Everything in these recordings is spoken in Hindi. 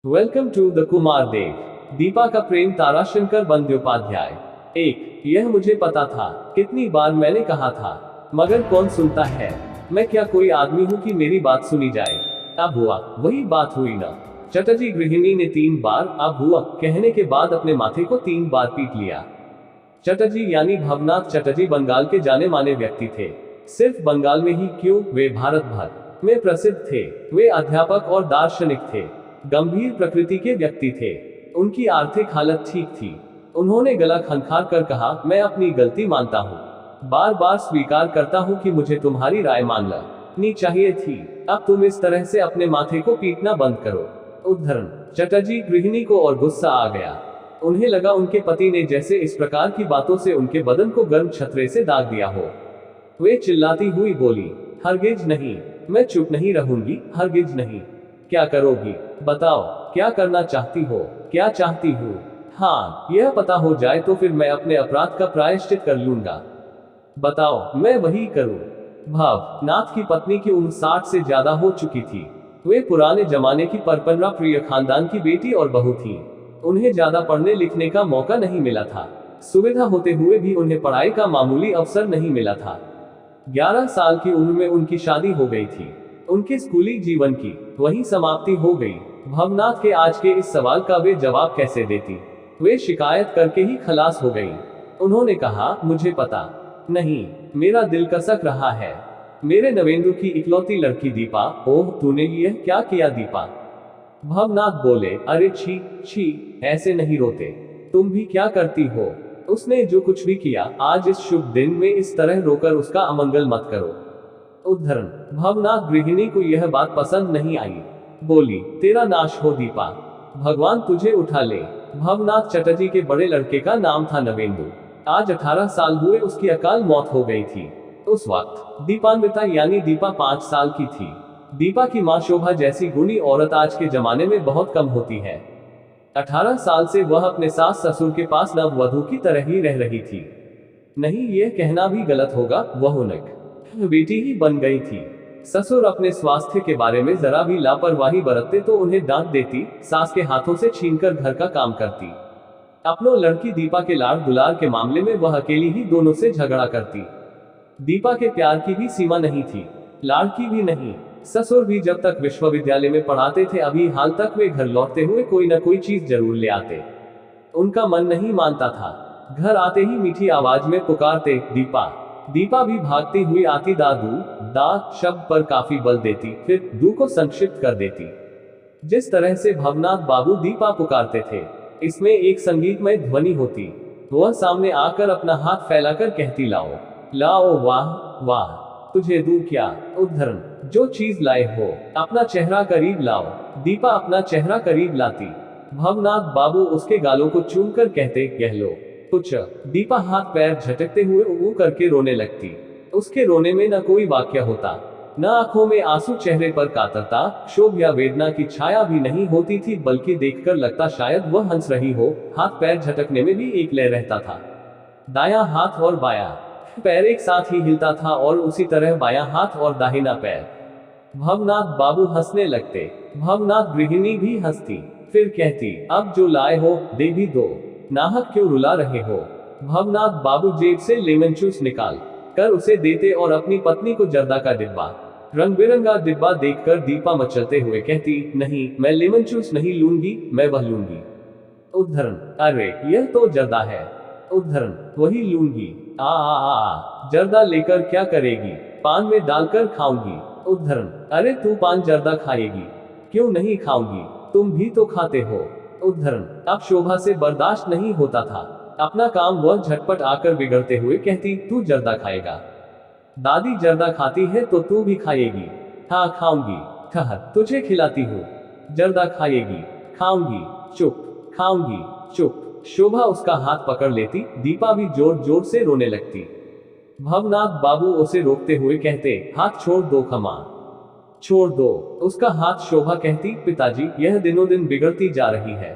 वेलकम टू द कुमार देव। दीपा का प्रेम ताराशंकर बंद्योपाध्याय। एक, यह मुझे पता था, कितनी बार मैंने कहा था, मगर कौन सुनता है। मैं क्या कोई आदमी हूँ कि मेरी बात सुनी जाए। अब हुआ, वही बात हुई ना। चटर्जी गृहिणी ने 3 बार अब हुआ कहने के बाद अपने माथे को 3 बार पीट लिया। चटर्जी यानी भवनाथ चटर्जी बंगाल के जाने माने व्यक्ति थे। सिर्फ बंगाल में ही क्यों, वे भारत भर में प्रसिद्ध थे। वे अध्यापक और दार्शनिक थे। गंभीर प्रकृति के व्यक्ति थे। उनकी आर्थिक हालत ठीक थी। उन्होंने गला खनखार कर कहा, मैं अपनी गलती मानता हूँ। बार बार स्वीकार करता हूँ कि मुझे तुम्हारी राय मान लेनी चाहिए थी। अब तुम इस तरह से अपने माथे को पीटना बंद करो। उद्धरण। चटर्जी गृहिणी को और गुस्सा आ गया। उन्हें लगा उनके पति ने जैसे इस प्रकार की बातों से उनके बदन को गर्म छतरे से दाग दिया हो। वे चिल्लाती हुई बोली, हरगिज नहीं, मैं चुप नहीं रहूंगी, हरगिज नहीं। क्या करोगी, बताओ, क्या करना चाहती हो, क्या चाहती हूँ। हाँ, यह पता हो जाए तो फिर मैं अपने अपराध का प्रायश्चित कर लूंगा। बताओ, मैं वही करूं। भवनाथ की पत्नी की उम्र 60 से ज्यादा हो चुकी थी। वे पुराने जमाने की परपनरा प्रिय खानदान की बेटी और बहू थी। उन्हें ज्यादा पढ़ने लिखने का मौका नहीं मिला था। सुविधा होते हुए भी उन्हें पढ़ाई का मामूली अवसर नहीं मिला था। 11 साल की उम्र में उनकी शादी हो गई थी। उनके स्कूली जीवन की वही समाप्ति हो गई। भवनाथ के आज के इस सवाल का वे जवाब कैसे देती। वे शिकायत करके ही खलास हो गई। उन्होंने कहा, मुझे पता नहीं, मेरा दिल कसक रहा है। मेरे नवेंदु की इकलौती लड़की दीपा। ओह, तूने यह क्या किया दीपा। भवनाथ बोले, अरे छी छी, ऐसे नहीं रोते। तुम भी क्या करती हो। उसने जो कुछ भी किया, आज इस शुभ दिन में इस तरह रोकर उसका अमंगल मत करो। उद्धरण। भवनाथ गृहिणी को यह बात पसंद नहीं आई। बोली, तेरा नाश हो दीपा, भगवान तुझे उठा ले। भवनाथ चटर्जी के बड़े लड़के का नाम था नवेंदु। आज 18 साल हुए उसकी अकाल मौत हो गई थी। उस वक्त दीपान्विता यानी दीपा 5 साल की थी। दीपा की मां शोभा जैसी गुणी औरत आज के जमाने में बहुत कम होती है। 18 साल से वह अपने सास ससुर के पास नववधू की तरह ही रह रही थी। नहीं, यह कहना भी गलत होगा, वह उनक बेटी ही बन गई थी। ससुर अपने स्वास्थ्य के बारे में जरा भी लापरवाही बरतते तो उन्हें डांट देती, सास के हाथों से छीनकर घर का काम करती। अपनों लड़की दीपा के लाड़ दुलार के मामले में वह अकेली ही दोनों से झगड़ा करती। दीपा के प्यार की भी सीमा नहीं थी, लाड़ की भी नहीं। ससुर भी जब तक विश्वविद्यालय में पढ़ाते थे, अभी हाल तक वे घर लौटते हुए कोई न कोई चीज जरूर ले आते। उनका मन नहीं मानता था। घर आते ही मीठी आवाज में पुकारते, दीपा। दीपा भी भागती हुई आती, दादू। दा शब्द पर काफी बल देती, फिर दू को संक्षिप्त कर देती। जिस तरह से भवनाथ बाबू दीपा पुकारते थे, इसमें एक संगीतमय ध्वनि होती। वह सामने आकर अपना हाथ फैलाकर कहती, लाओ लाओ, वाह वाह, तुझे दू क्या। उद्धरण। जो चीज लाए हो, अपना चेहरा करीब लाओ। दीपा अपना चेहरा करीब लाती। भवनाथ बाबू उसके गालों को चूमकर कहते, कह लो कुछ। दीपा हाथ पैर झटकते हुए ऊ करके रोने लगती। उसके रोने में न कोई वाक्य होता, न आंखों में आंसू, चेहरे पर कातरता, क्षोभ या वेदना की छाया भी नहीं होती थी, बल्कि देखकर लगता शायद वह हंस रही हो। हाथ पैर झटकने में भी एक लय रहता था। दायां हाथ और बायां पैर एक साथ ही हिलता था, और उसी तरह बायां हाथ और दाहिना पैर। भवनाथ बाबू हंसने लगते। भवनाथ गृहिणी भी हंसती, फिर कहती, अब जो लाए हो दे भी दो, नाहक क्यों रुला रहे हो। भवनाथ बाबू जेब से लेमन जूस निकाल कर उसे देते और अपनी पत्नी को जर्दा का डिब्बा, रंग बिरंगा डिब्बा देखकर दीपा मचलते हुए कहती, नहीं, मैं लेमन जूस नहीं लूंगी, मैं वह लूंगी। उद्धरण। अरे, यह तो जर्दा है। उद्धरण। वही लूंगी। आ जर्दा लेकर क्या करेगी। पान में डालकर खाऊंगी। उद्धरण। अरे, तू पान जर्दा खाएगी, क्यों नहीं खाऊंगी, तुम भी तो खाते हो। उद्धरण। अब शोभा से बर्दाश्त नहीं होता था अपना काम, वह झटपट आकर बिगड़ते हुए कहती, तू जर्दा खाएगा। दादी जर्दा खाती है तो तू भी खाएगी। हाँ, खाऊंगी। ठहर, तुझे खिलाती हूँ। जर्दा खाएगी, खाऊंगी, चुप, खाऊंगी, चुप। शोभा उसका हाथ पकड़ लेती। दीपा भी जोर जोर से रोने लगती। भवनाथ बाबू उसे रोकते हुए कहते, हाथ छोड़ दो खमा, छोड़ दो उसका हाथ। शोभा कहती, पिताजी, यह दिनों दिन बिगड़ती जा रही है,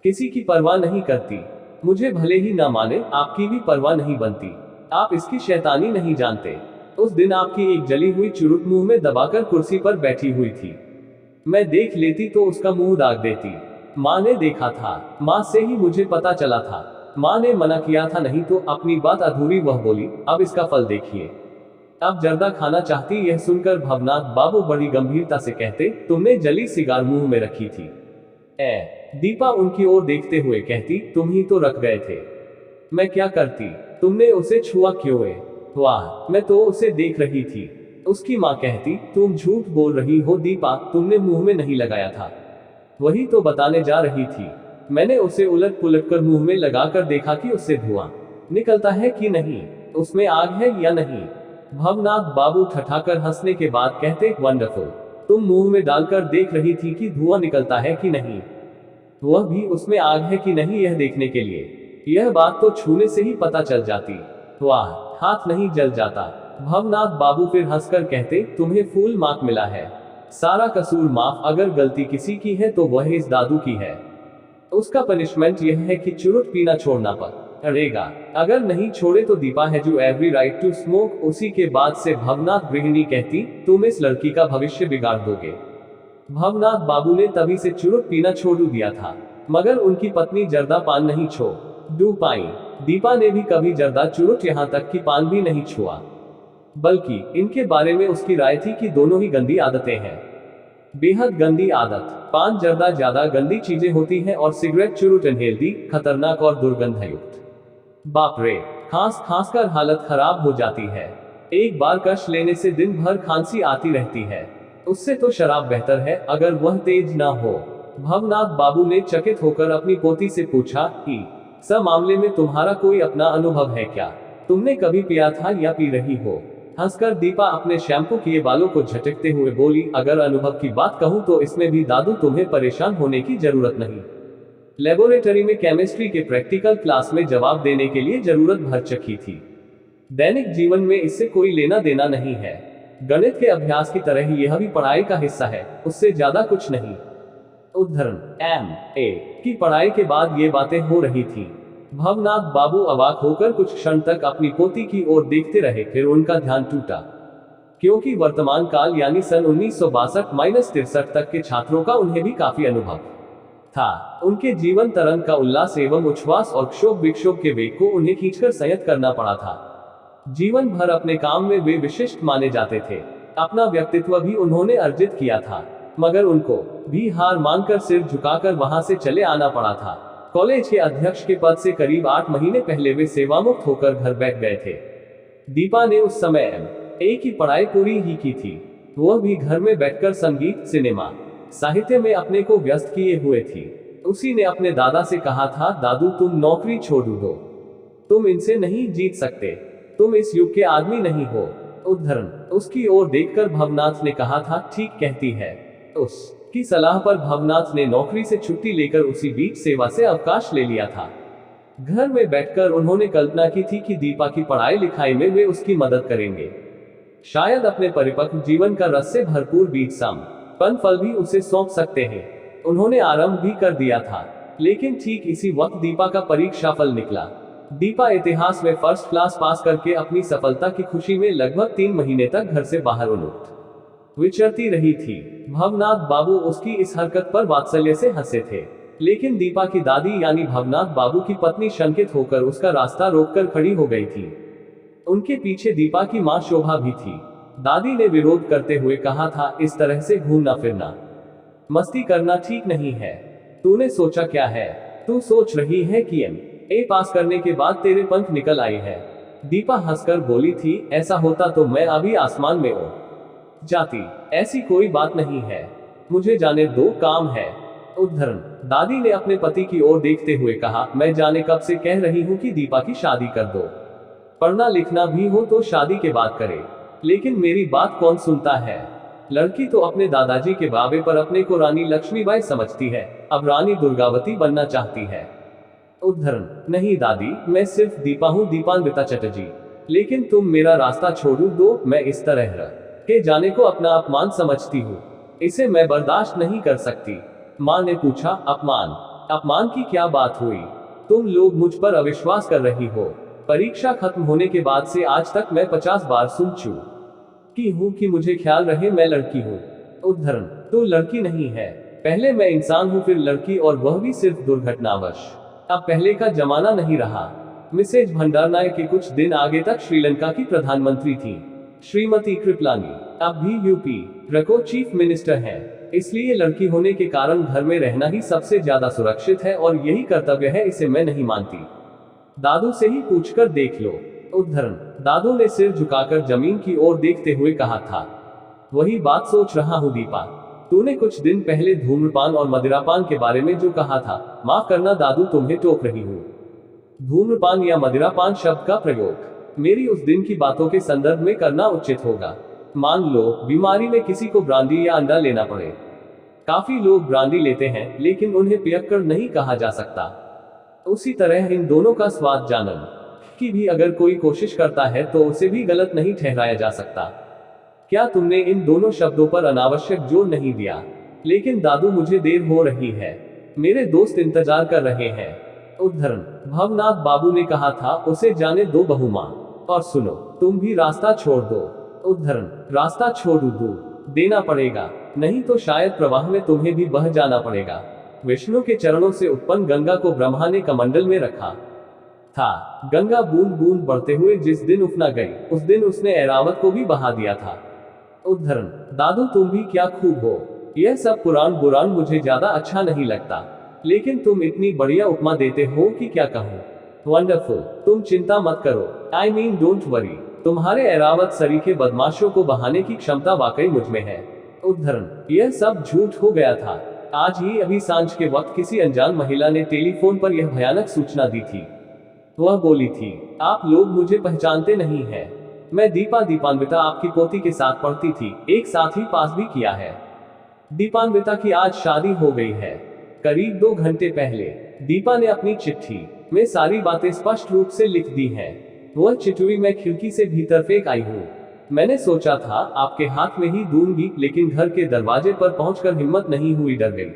किसी की परवाह नहीं करती। मुझे भले ही ना माने, आपकी भी परवाह नहीं बनती। आप इसकी शैतानी नहीं जानते। उस दिन आपकी एक जली हुई चुरुट मुंह में दबाकर कुर्सी पर बैठी हुई थी। मैं देख लेती तो उसका मुंह दाग देती। माँ ने देखा था, माँ से ही मुझे पता चला था। माँ ने मना किया था नहीं तो। अपनी बात अधूरी वह बोली, अब इसका फल देखिए। अब जर्दा खाना चाहती। यह सुनकर भवनाथ बाबू बड़ी गंभीरता से कहते, तुमने जली सिगार मुंह में रखी थी। दीपा उनकी ओर देखते हुए कहती, तुम ही तो रख गए थे। मैं क्या करती, तुमने उसे छुआ क्यों है? वाह, मैं तो उसे देख रही थी। उसकी माँ कहती, तुम झूठ बोल रही हो दीपा, तुमने मुंह में नहीं लगाया था। वही तो बताने जा रही थी। मैंने उसे उलट पुलट कर मुंह में लगाकर देखा कि उससे धुआं निकलता है कि नहीं, उसमें आग है या नहीं। भवनाथ बाबू ठठाकर हंसने के बाद कहते, वंडरफुल, तुम मुंह में डालकर देख रही थी कि धुआं निकलता है कि नहीं, वह भी उसमें आग है कि नहीं यह देखने के लिए। यह बात तो छूने से ही पता चल जाती। वाह, हाथ नहीं जल जाता। भवनाथ बाबू फिर हंसकर कहते, तुम्हें फुल मार्क मिला है, सारा कसूर माफ। अगर गलती किसी की है तो वह इस दादू की है। उसका पनिशमेंट यह है कि चुरुट पीना छोड़ना पड़ेगा। अगर नहीं छोड़े तो दीपा है जो एवरी राइट टू स्मोक। उसी के बाद से भवनाथ गृहिणी कहती, तुम इस लड़की का भविष्य बिगाड़ दोगे। भवनाथ बाबू ने तभी से चुरुट पीना छोड़ दिया था, मगर उनकी पत्नी जर्दा पान नहीं छोड़ पाई। दीपा ने भी कभी जर्दा चुरुट यहाँ तक कि पान भी नहीं छुआ, बल्कि इनके बारे में उसकी राय थी कि दोनों ही गंदी आदतें हैं, बेहद गंदी आदत। पान जर्दा ज्यादा गंदी चीजें होती हैं और सिगरेट चुरुट अनहेल्दी, खतरनाक और दुर्गंधयुक्त। बाप रे, खांस खांस कर हालत खराब हो जाती है। एक बार कश लेने से दिन भर खांसी आती रहती है। उससे तो शराब बेहतर है, अगर वह तेज ना हो। भवनाथ बाबू ने चकित होकर अपनी पोती से पूछा कि सब मामले में तुम्हारा कोई अपना अनुभव है क्या? तुमने कभी पिया था या पी रही हो? हंसकर दीपा अपने शैम्पू किए बालों को झटकते हुए बोली, अगर अनुभव की बात कहूं तो इसमें भी दादू तुम्हें परेशान होने की जरूरत नहीं। लेबोरेटरी में केमिस्ट्री के प्रैक्टिकल क्लास में जवाब देने के लिए जरूरत भर चुकी थी। दैनिक जीवन में इससे कोई लेना देना नहीं है। गणित के अभ्यास की तरह ही यह भी पढ़ाई का हिस्सा है, उससे ज्यादा कुछ नहीं। उद्धरण, MA की पढ़ाई के बाद ये बातें हो रही थी। भवनाथ बाबू अवाक होकर कुछ क्षण तक अपनी पोती की ओर देखते रहे, फिर उनका ध्यान टूटा, क्योंकि वर्तमान काल यानी सन 1962-63 तक के छात्रों का उन्हें भी काफी अनुभव था। उनके जीवन तरंग का उल्लास एवं उच्छ्वास और क्षोभ विक्षोभ के वेग को उन्हें खींचकर संयत करना पड़ा था। जीवन भर अपने काम में वे विशिष्ट माने जाते थे। अपना व्यक्तित्व भी उन्होंने अर्जित किया था, मगर उनको भी हार मानकर सिर झुकाकर वहां से चले आना पड़ा था। कॉलेज के अध्यक्ष के पद से करीब 8 महीने पहले वे सेवामुक्त होकर घर बैठ गए थे। दीपा ने उस समय MA की पढ़ाई पूरी ही की थी। वह भी घर में बैठकर संगीत, सिनेमा, साहित्य में अपने को व्यस्त किए हुए थी। उसी ने अपने दादा से कहा था, दादू तुम नौकरी छोड़ दो, तुम इनसे नहीं जीत सकते, तुम इस युग के आदमी नहीं हो। उद्धरण, उसकी ओर देखकर भवनाथ ने कहा था, ठीक कहती है। उसकी सलाह पर भवनाथ ने नौकरी से छुट्टी लेकर उसी बीच सेवा से अवकाश ले लिया था। घर में बैठकर उन्होंने कल्पना की थी कि दीपा की पढ़ाई लिखाई में वे उसकी मदद करेंगे। शायद अपने परिपक्व जीवन का रस से भरपूर बीज संपन्न फल भी उसे सौंप सकते हैं। उन्होंने आरंभ भी कर दिया था, लेकिन ठीक इसी वक्त दीपा का परीक्षा फल निकला। दीपा इतिहास में फर्स्ट क्लास पास करके अपनी सफलता की खुशी में लगभग 3 महीने तक घर से बाहर उन्मुक्त विचरती रही थी। भवनाथ बाबू उसकी इस हरकत पर वात्सल्य से हंसे थे, लेकिन दीपा की दादी यानी भवनाथ बाबू की पत्नी शंकित होकर उसका रास्ता रोककर खड़ी हो गई थी। उनके पीछे दीपा की मां शोभा भी थी। दादी ने विरोध करते हुए कहा था, इस तरह से घूमना फिरना, मस्ती करना ठीक नहीं है। तूने सोचा क्या है? तू सोच रही है कि MA पास करने के बाद तेरे पंख निकल आए हैं? दीपा हंसकर बोली थी, ऐसा होता तो मैं अभी आसमान में उड़ जाती। ऐसी कोई बात नहीं है, मुझे जाने दो, काम है। उद्धरण, दादी ने अपने पति की ओर देखते हुए कहा, मैं जाने कब से कह रही हूँ कि दीपा की शादी कर दो। पढ़ना लिखना भी हो तो शादी के बाद करे, लेकिन मेरी बात कौन सुनता है? लड़की तो अपने दादाजी के बाबे पर अपने को रानी लक्ष्मीबाई समझती है, अब रानी दुर्गावती बनना चाहती है। उद्धरण, नहीं दादी, मैं सिर्फ दीपा हूँ, दीपान्विता चटर्जी। लेकिन तुम मेरा रास्ता छोड़ दो, मैं इस तरह रह के जाने को अपना अपमान समझती हूँ, इसे मैं बर्दाश्त नहीं कर सकती। माँ ने पूछा, अपमान? अपमान की क्या बात हुई? तुम लोग मुझ पर अविश्वास कर रही हो। परीक्षा खत्म होने के बाद से आज तक मैं 50 बार सुन चुकी हूँ कि मुझे ख्याल रहे मैं लड़की हूँ। उद्धरण, तो लड़की नहीं है। पहले मैं इंसान हूँ फिर लड़की, और वह भी सिर्फ दुर्घटनावश। अब पहले का जमाना नहीं रहा। मिसेज भंडारनायके कुछ दिन आगे तक श्रीलंका की प्रधानमंत्री थी। श्रीमती कृपलानी अब भी यूपी रको चीफ मिनिस्टर हैं। इसलिए लड़की होने के कारण घर में रहना ही सबसे ज्यादा सुरक्षित है और यही कर्तव्य है, इसे मैं नहीं मानती। दादू से ही पूछकर देख लो। उद्धरण। दादू ने सिर झुकाकर जमीन की ओर देखते हुए कहा था, वही बात सोच रहा हूँ दीपा। तूने कुछ दिन पहले धूम्रपान और मदिरापान के बारे में जो कहा था, माफ करना दादू तुम्हें टोक रही हूँ। धूम्रपान या मदिरापान शब्द का प्रयोग मेरी उस दिन की बातों के संदर्भ में करना उचित होगा। मान लो बीमारी में किसी को ब्रांडी या अंडा लेना पड़े। काफी लोग ब्रांडी लेते हैं लेकिन उन्हें पियक्कड़ नहीं कहा जा सकता। उसी तरह इन दोनों का स्वाद जानन की भी अगर कोई कोशिश करता है तो उसे भी गलत नहीं ठहराया जा सकता। क्या तुमने इन दोनों शब्दों पर अनावश्यक जोर नहीं दिया? लेकिन दादू मुझे देर हो रही है, मेरे दोस्त इंतजार कर रहे हैं। उद्धरण। भवनाथ बाबू ने कहा था उसे जाने दो बहू माँ, और सुनो तुम भी रास्ता छोड़ दो। उद्धरण। रास्ता छोड़ दो देना पड़ेगा, नहीं तो शायद प्रवाह में तुम्हें भी बह जाना पड़ेगा। विष्णु के चरणों से उत्पन्न गंगा को ब्रह्मा ने कमंडल में रखा था। गंगा बूंद बूंद बढ़ते हुए जिस दिन उफना गई उस दिन उसने ऐरावत को भी बहा दिया था। उद्धरण। दादू तुम भी क्या खूब हो। यह सब पुराण बुरान मुझे ज्यादा अच्छा नहीं लगता, लेकिन तुम इतनी बढ़िया उपमा देते हो कि क्या कहूँ। वंडरफुल। तुम चिंता मत करो, आई मीन डोंट वरी। तुम्हारे ऐरावत सरीखे बदमाशों को बहाने की क्षमता वाकई मुझ में है। उद्धरण। यह सब झूठ हो गया था। आज ही अभी सांझ के वक्त किसी अनजान महिला ने टेलीफोन पर यह भयानक सूचना दी थी। वह बोली थी, आप लोग मुझे पहचानते नहीं हैं। मैं दीपा दीपान्विता आपकी पोती के साथ पढ़ती थी, एक साथ ही पास भी किया है। दीपान्विता की आज शादी हो गई है। करीब 2 घंटे पहले दीपा ने अपनी चिट्ठी में सारी बातें स्पष्ट रूप से लिख दी हैं। वह चिट्ठी मैं खिड़की से भीतर फेंक आई हूँ। मैंने सोचा था आपके हाथ में ही दूंगी, लेकिन घर के दरवाजे पर पहुंचकर हिम्मत नहीं हुई, डर गई।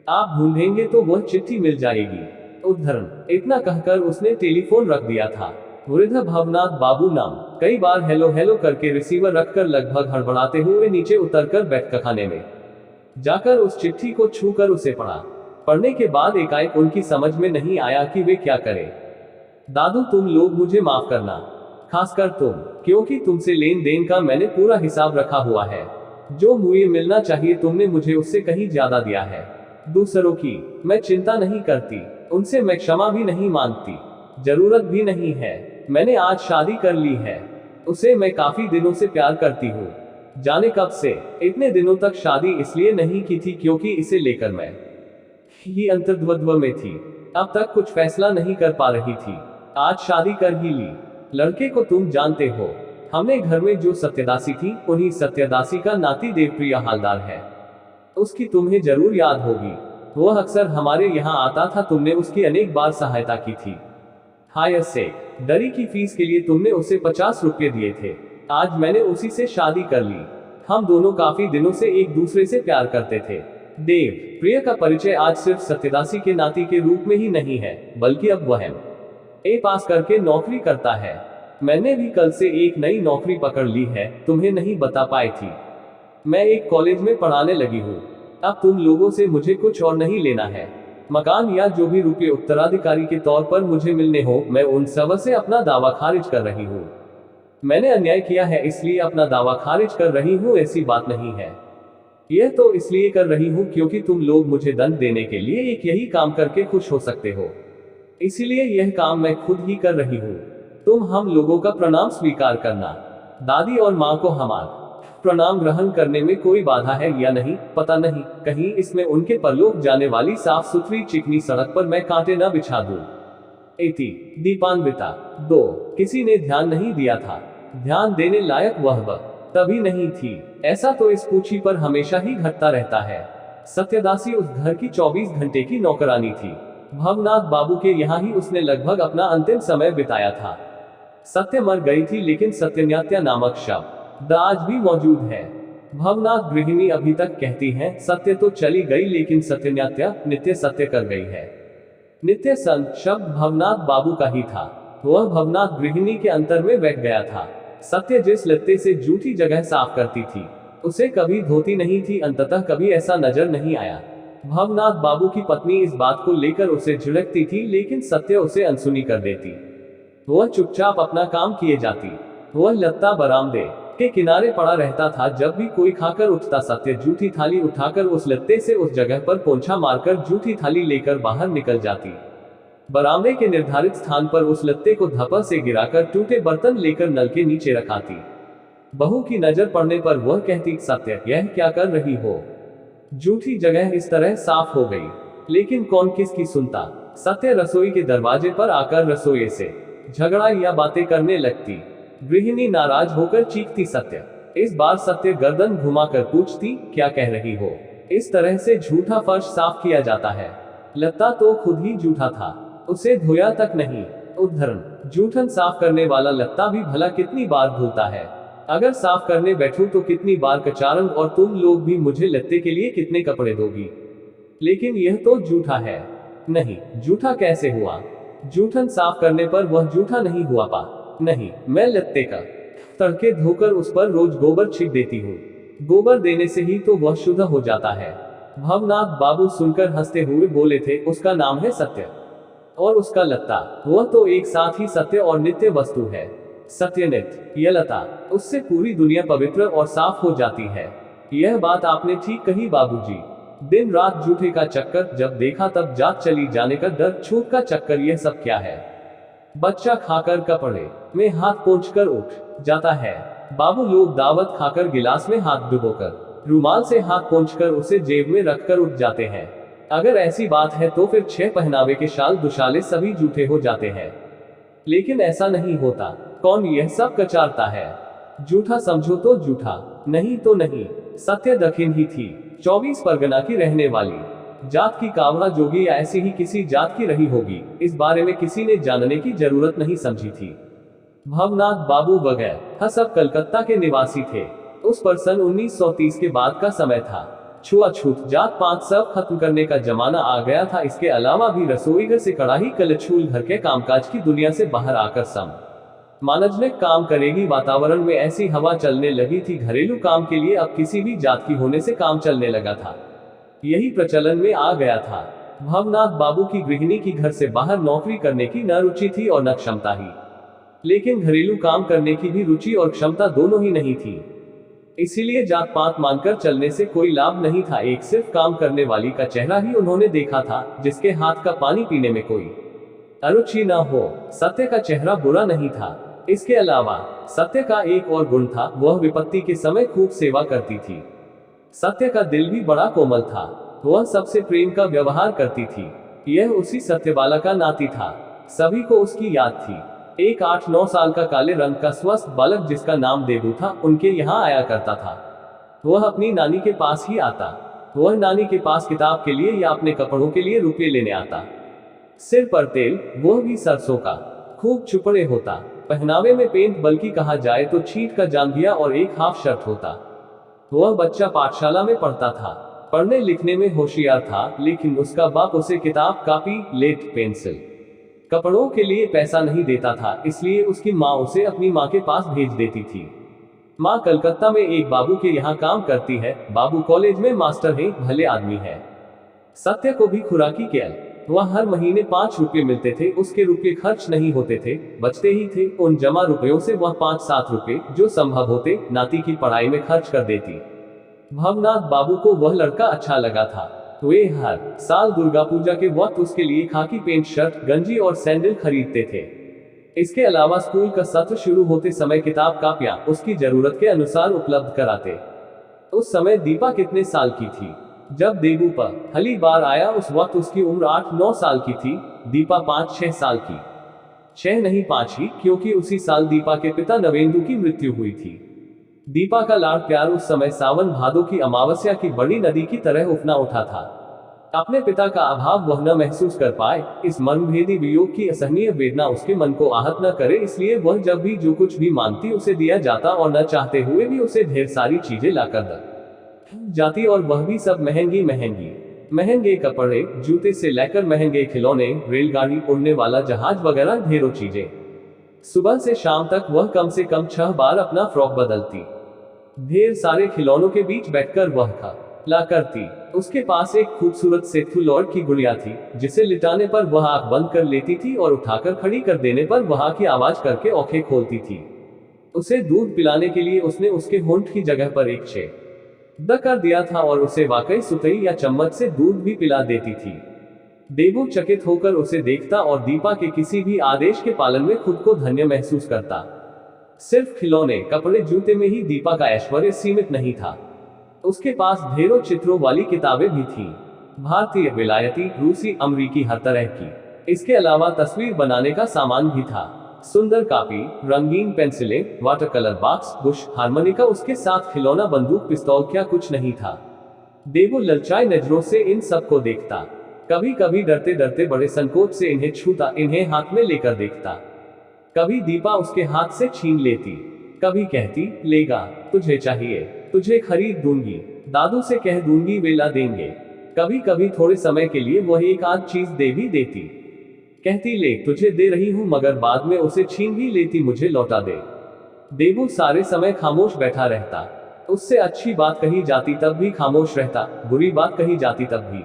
आप ढूंढेंगे तो वह चिट्ठी मिल जाएगी। उद्धरण। इतना कहकर उसने टेलीफोन रख दिया था। वृद्ध भवनाथ बाबू नाम कई बार हेलो हेलो करके रिसीवर रखकर लगभग हड़बड़ाते हुए नीचे उतरकर बैठकखाने में जाकर उस चिट्ठी को छूकर उसे पढ़ा। पढ़ने के बाद एकाएक उनकी समझ में नहीं आया कि वे क्या करें। दादू तुम लोग मुझे माफ करना, खासकर तुम, क्योंकि तुमसे लेन देन का मैंने पूरा हिसाब रखा हुआ है। जो मुझे मिलना चाहिए तुमने मुझे उससे कहीं ज्यादा दिया है। दूसरों की मैं चिंता नहीं करती, उनसे मैं क्षमा भी नहीं मांगती, जरूरत भी नहीं है। मैंने आज शादी कर ली है, उसे मैं काफी दिनों से प्यार करती हूँ। जाने कब से। इतने दिनों तक शादी इसलिए नहीं की थी क्योंकि इसे लेकर मैं ही अंतर्द्वंद्व में थी। अब तक कुछ फैसला नहीं कर पा रही थी, आज शादी कर ही ली। लड़के को तुम जानते हो, हमने घर में जो सत्यदासी थी उन्हीं सत्यदासी का नाती देवप्रिया हालदार है। उसकी तुम्हें जरूर याद होगी, वह अक्सर हमारे यहाँ आता था, तुमने उसकी अनेक बार सहायता की थी। हायर से डरी की फीस के लिए तुमने उसे 50 रुपये दिए थे। आज मैंने उसी से शादी कर ली। हम दोनों काफी दिनों से एक दूसरे से प्यार करते थे। देव प्रिय का परिचय आज सिर्फ सत्यदासी के नाती के रूप में ही नहीं है, बल्कि अब वह ए पास करके नौकरी करता है। मैंने भी कल से एक नई नौकरी पकड़ ली है, तुम्हें नहीं बता पाई थी। मैं एक कॉलेज में पढ़ाने लगी हूँ। अब तुम लोगों से मुझे कुछ और नहीं लेना है। मकान या जो भी रुपये उत्तराधिकारी के तौर पर मुझे मिलने हो, मैं उन सब से अपना दावा खारिज कर रही हूँ। मैंने अन्याय किया है इसलिए अपना दावा खारिज कर रही हूँ, ऐसी बात नहीं है। यह तो इसलिए कर रही हूँ क्योंकि तुम लोग मुझे दंड देने के लिए एक यही काम करके खुश हो सकते हो, इसीलिए यह काम मैं खुद ही कर रही हूँ। तुम हम लोगों का प्रणाम स्वीकार करना। दादी और माँ को हमारा प्रणाम ग्रहण करने में कोई बाधा है या नहीं पता नहीं, कहीं इसमें उनके परलोक जाने वाली साफ सुथरी चिकनी सड़क पर मैं कांटे न बिछा दूं। इति दीपान्विता। 2 किसी ने ध्यान नहीं दिया था। ध्यान देने लायक वह तभी नहीं थी। ऐसा तो इस पूछी पर हमेशा ही घटता रहता है। सत्यदासी उस घर की 24 घंटे की नौकरानी थी। भवनाथ बाबू के यहाँ ही उसने लगभग अपना अंतिम समय बिताया था। सत्य मर गई थी लेकिन सत्यन्यात्या नामक शब्द आज भी मौजूद है। भवनाथ गृहिणी अभी तक कहती हैं, सत्य तो चली गई लेकिन सत्यन्यात्या नित्य सत्य कर गई है। नित्य संत शब्द भवनाथ बाबू का ही था। वह भवनाथ गृहिणी के अंतर में बैठ गया था। सत्य जिस लत्ते से जूठी जगह साफ करती थी, उसे कभी धोती नहीं थी, अंततः कभी ऐसा नजर नहीं आया। भवनाथ बाबू की पत्नी इस बात को लेकर उसे झिड़कती थी, लेकिन सत्य उसे अनसुनी कर देती। वह चुपचाप अपना काम किए जाती। वह लत्ता बरामदे के किनारे पड़ा रहता था। जब भी कोई खाकर उठता, सत्य जूठी थाली उठाकर उस लत्ते से उस जगह पर पोंछा मारकर जूठी थाली लेकर बाहर निकल जाती। बरामदे के निर्धारित स्थान पर उस लत्ते को धपा से गिराकर टूटे बर्तन लेकर नल के नीचे रखाती। बहू की नजर पड़ने पर वह कहती, सत्य यह क्या कर रही हो? जूठी जगह इस तरह साफ हो गई। लेकिन कौन किसकी सुनता। सत्य रसोई के दरवाजे पर आकर रसोई से झगड़ा या बातें करने लगती। गृहिणी नाराज होकर चीखती, सत्य। इस बार सत्य गर्दन घुमाकर पूछती, क्या कह रही हो? इस तरह से झूठा फर्श साफ किया जाता है। लत्ता तो खुद ही जूठा था, उसे धोया तक नहीं। उद्धरण, जूठन साफ करने वाला लत्ता भी भला कितनी बार धुलता है। अगर साफ करने बैठूं तो कितनी बार कचारंग, और तुम लोग भी मुझे लत्ते के लिए कितने कपड़े दोगी। लेकिन यह तो जूठा है। नहीं, जूठा कैसे हुआ? जूठन साफ करने पर वह जूठा नहीं हुआ पा। नहीं, मैं लत्ते का तड़के धोकर उस पर रोज गोबर छिट देती हूँ। गोबर देने से ही तो वह शुद्ध हो जाता है। भवनाथ बाबू सुनकर हंसते हुए बोले थे, उसका नाम है सत्य, और उसका लत्ता, वह तो एक साथ ही सत्य और नित्य वस्तु है। सत्यनित, यह लता, उससे पूरी दुनिया पवित्र और साफ हो जाती है। यह बात आपने ठीक कही बाबूजी। दिन रात जूठे का चक्कर, जब देखा तब जात चली जाने का डर, छूत का चक्कर, यह सब क्या है? बच्चा खाकर कपड़े में हाथ पोंछकर उठ जाता है। बाबू लोग दावत खाकर गिलास में हाथ डुबोकर रुमाल से हाथ पोंछकर उसे जेब में रखकर उठ जाते हैं। अगर ऐसी बात है तो फिर 6 पहनावे के शाल दुशाले सभी जूठे हो जाते हैं। लेकिन ऐसा नहीं होता। कौन यह सब कचारता है? जूठा समझो तो जूठा, नहीं तो नहीं। सत्य दखिन ही थी, 24 परगना की रहने वाली। जात की कावड़ा जोगी या ऐसी ही किसी जात की रही होगी, इस बारे में किसी ने जानने की जरूरत नहीं समझी थी। भवनाथ बाबू वगैरह सब कलकत्ता के निवासी थे। उस पर सन 1930 के बाद का समय था। छुआछूत, जात पात सब खत्म करने का जमाना आ गया था। इसके अलावा भी रसोईघर से कड़ाही कलछूल घर के कामकाज की दुनिया से बाहर आकर सम मानजनिक काम करेगी वातावरण में ऐसी हवा चलने लगी थी। घरेलू काम के लिए अब किसी भी जात की होने से काम चलने लगा था। यही प्रचलन में आ गया था। भवनाथ बाबू की गृहिणी की घर से बाहर नौकरी करने की न रुचि थी और न क्षमता ही। लेकिन घरेलू काम करने की भी रुचि और क्षमता दोनों ही नहीं थी। इसीलिए जात पात मानकर चलने से कोई लाभ नहीं था। एक सिर्फ काम करने वाली का चेहरा ही उन्होंने देखा था, जिसके हाथ का पानी पीने में कोई अरुचि न हो। सत्य का चेहरा बुरा नहीं था। इसके अलावा सत्य का एक और गुण था, वह विपत्ति के समय खूब सेवा करती थी। सत्य का दिल भी बड़ा कोमल था। वह सबसे प्रेम का व्यवहार करती थी। यह उसी सत्यबाला का नाती था। सभी को उसकी याद थी। एक 8-9 साल का काले रंग का स्वस्थ बालक जिसका नाम देबू था, उनके यहाँ आया करता था। वह अपनी नानी के पास ही आता। वह नानी के पास किताब के लिए या अपने कपड़ों के लिए रुपये लेने आता। सिर पर तेल, वह भी सरसों का, खूब चुपड़े होता। पहनावे में पेंट, बल्कि कहा जाए तो छींट का जांघिया और एक हाफ शर्ट होता। वह बच्चा पाठशाला में पढ़ता था। पढ़ने लिखने में होशियार था, लेकिन उसका बाप उसे किताब, कापी, लेट, पेंसिल, कपड़ों के लिए पैसा नहीं देता था। इसलिए उसकी माँ उसे अपनी माँ के पास भेज देती थी। माँ कलकत्ता में एक बाबू के यहाँ काम करती है। बाबू कॉलेज में मास्टर है, भले आदमी है। सत्य को भी खुराकी केल, वह हर महीने 5 रुपये मिलते थे। उसके रुपये खर्च नहीं होते थे, बचते ही थे। उन जमा रुपयों से वह 5-7 रुपये जो संभव होते नाती की पढ़ाई में खर्च कर देती। भवनाथ बाबू को वह लड़का अच्छा लगा था। वे हर साल दुर्गा पूजा के वक्त उसके लिए खाकी पेंट शर्ट, गंजी और सैंडल खरीदते थे। इसके अलावा स्कूल का सत्र शुरू होते समय किताब कापियां उसकी जरूरत के अनुसार उपलब्ध कराते। उस समय दीपा कितने साल की थी जब देबू पर पहली बार आया? उस वक्त उसकी उम्र 8-9 साल की थी। दीपा 5-6 साल की, 6 नहीं 5 ही, क्योंकि उसी साल दीपा के पिता नवेंदु की मृत्यु हुई थी। दीपा का लाड़ प्यार उस समय सावन भादों की अमावस्या की बड़ी नदी की तरह उफना उठा था। अपने पिता का अभाव वह न महसूस कर पाए। इस मनभेदी वियोग की असहनीय वेदना उसके मन को आहत न करे, इसलिए वह जब भी जो कुछ भी मांगती उसे दिया जाता, और न चाहते हुए भी उसे ढेर सारी चीजें लाकर द जाती, और वह भी सब महंगी महंगी। महंगे कपड़े, जूते से लेकर महंगे खिलौने, रेलगाड़ी, उड़ने वाला जहाज वगैरह ढेरों चीजें। सुबह से शाम तक वह कम से कम 6 बार अपना फ्रॉक बदलती। ढेर सारे खिलौनों के बीच बैठकर वह खा करती। उसके पास एक खूबसूरत सेथु लॉर्ड की गुड़िया थी, जिसे लिटाने पर वह आंख बंद कर लेती थी और उठाकर खड़ी कर देने पर वह की आवाज करके आंखें खोलती थी। उसे दूध पिलाने के लिए उसने उसके होंठ की जगह पर एक छेद कर दिया था और उसे वाकई सुतई या चम्मच से दूध भी पिला देती थी। देबू चकित होकर उसे देखता और दीपा के किसी भी आदेश के पालन में खुद को धन्य महसूस करता। सिर्फ खिलौने, कपड़े, जूते में ही दीपा का ऐश्वर्य सीमित नहीं था। उसके पास ढेरों चित्रों वाली किताबें भी थीं, भारतीय, विलायती, रूसी, अमरीकी, हर तरह की। इसके अलावा तस्वीर बनाने का सामान भी था, सुंदर कॉपी, रंगीन पेंसिलें, water colour box, brush, harmonica. उसके साथ खिलौना, बंदूक, पिस्तौल, क्या कुछ नहीं था। देबू ललचाए नजरों से इन सब को देखता, कभी कभी डरते डरते बड़े संकोच से इन्हें छूता, इन्हें हाथ में लेकर देखता। कभी दीपा उसके हाथ से छीन लेती, कभी कहती, लेगा, तुझे चाहिए, तुझे खरीद दूंगी, दादू से कह दूंगी वे ला देंगे। कभी कभी थोड़े समय के लिए वह एक आध चीज दे भी देती, कहती, ले, तुझे दे रही हूं, मगर बाद में उसे छीन भी लेती, मुझे लौटा दे। देबू सारे समय खामोश बैठा रहता। उससे अच्छी बात कही जाती तब भी खामोश रहता, बुरी बात कही जाती तब भी।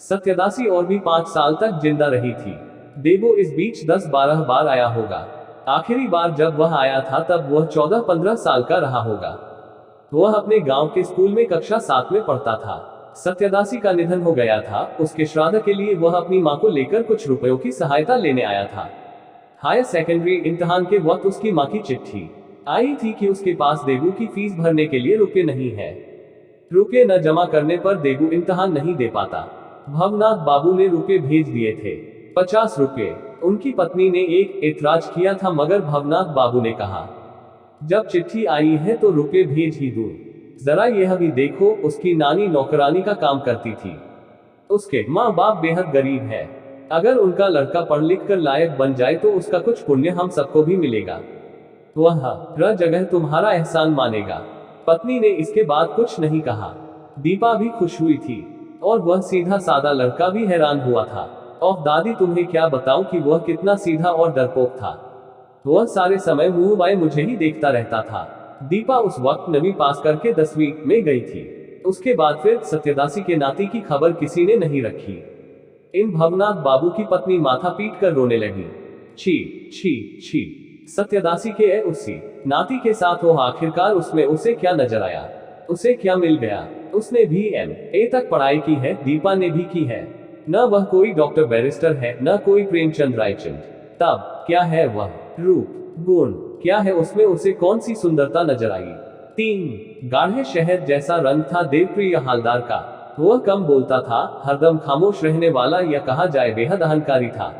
सत्यदासी और भी 5 साल तक जिंदा रही थी। देबू इस बीच 10-12 बार आया होगा। आखिरी बार जब वह आया था तब वह 14-15 साल का रहा होगा। वह अपने गांव के स्कूल में कक्षा 7 में पढ़ता था। सत्यदासी का निधन हो गया था। उसके श्राद्ध के लिए वह अपनी मां को लेकर कुछ रुपयों की सहायता लेने आया था। हायर सेकेंडरी इम्तिहान के वक्त उसकी मां की चिट्ठी आई थी कि उसके पास देबू की फीस भरने के लिए रुपये नहीं है। रुपये न जमा करने पर देबू इम्तिहान नहीं दे पाता। भवनाथ बाबू ने रुपये भेज दिए थे, 50 रुपये। उनकी पत्नी ने एक एतराज किया था, मगर भवनाथ बाबू ने कहा, जब चिट्ठी आई है तो रुपये भेज ही दूं। जरा यह भी देखो, उसकी नानी नौकरानी का काम करती थी। उसके माँ बाप बेहद गरीब है। अगर उनका लड़का पढ़ लिख कर लायक बन जाए तो उसका कुछ पुण्य हम सबको भी मिलेगा। वह हर जगह तुम्हारा एहसान मानेगा। पत्नी ने इसके बाद कुछ नहीं कहा। दीपा भी खुश हुई थी और वह सीधा सादा लड़का भी हैरान हुआ था। और दादी, तुम्हें क्या बताऊं कि वह कितना सीधा और डरपोक था। वह सारे समय मुंह बाएं मुझे ही देखता रहता था। दीपा उस वक्त 9वीं पास करके 10वीं में गई थी। उसके बाद फिर सत्यदासी के नाती की खबर किसी ने नहीं रखी। इन भवनाथ बाबू की पत्नी माथा पीट कर रोने लगी। छी छी छी, सत्यदासी के उसी नाती के साथ वो आखिरकार उसमें उसे क्या नजर आया, उसे क्या मिल गया। उसने भी MA तक पढ़ाई की है, दीपा ने भी की है। न वह कोई डॉक्टर बैरिस्टर है, न कोई प्रेमचंद रायचंद। तब क्या है वह रूप, गुण, क्या है उसमें, उसे कौन सी सुंदरता नजर आई। 3 गाढ़े शहद जैसा रंग था देवप्रिय हालदार का। वह कम बोलता था, हरदम खामोश रहने वाला, या कहा जाए बेहद अहंकारी था।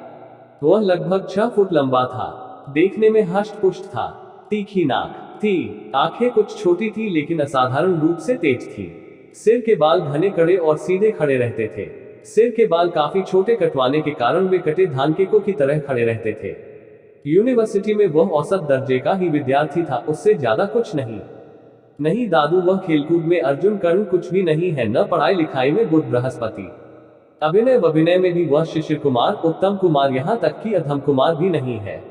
वह लगभग 6 फुट लंबा था, देखने में हष्ट पुष्ट था, तीखी नाक थी, आंखें कुछ छोटी थी लेकिन असाधारण रूप से तेज थी। सिर के बाल घने कड़े और सीधे खड़े रहते थे। सिर के बाल काफी छोटे कटवाने के कारण वे कटे धान के को की तरह खड़े रहते थे। यूनिवर्सिटी में वह औसत दर्जे का ही विद्यार्थी था, उससे ज्यादा कुछ नहीं। नहीं दादू, वह खेलकूद में अर्जुन कर्ण कुछ भी नहीं है, न पढ़ाई लिखाई में बुध बृहस्पति। अभिनय में भी वह शिशिर कुमार, उत्तम कुमार, यहाँ तक कि अधम कुमार भी नहीं है।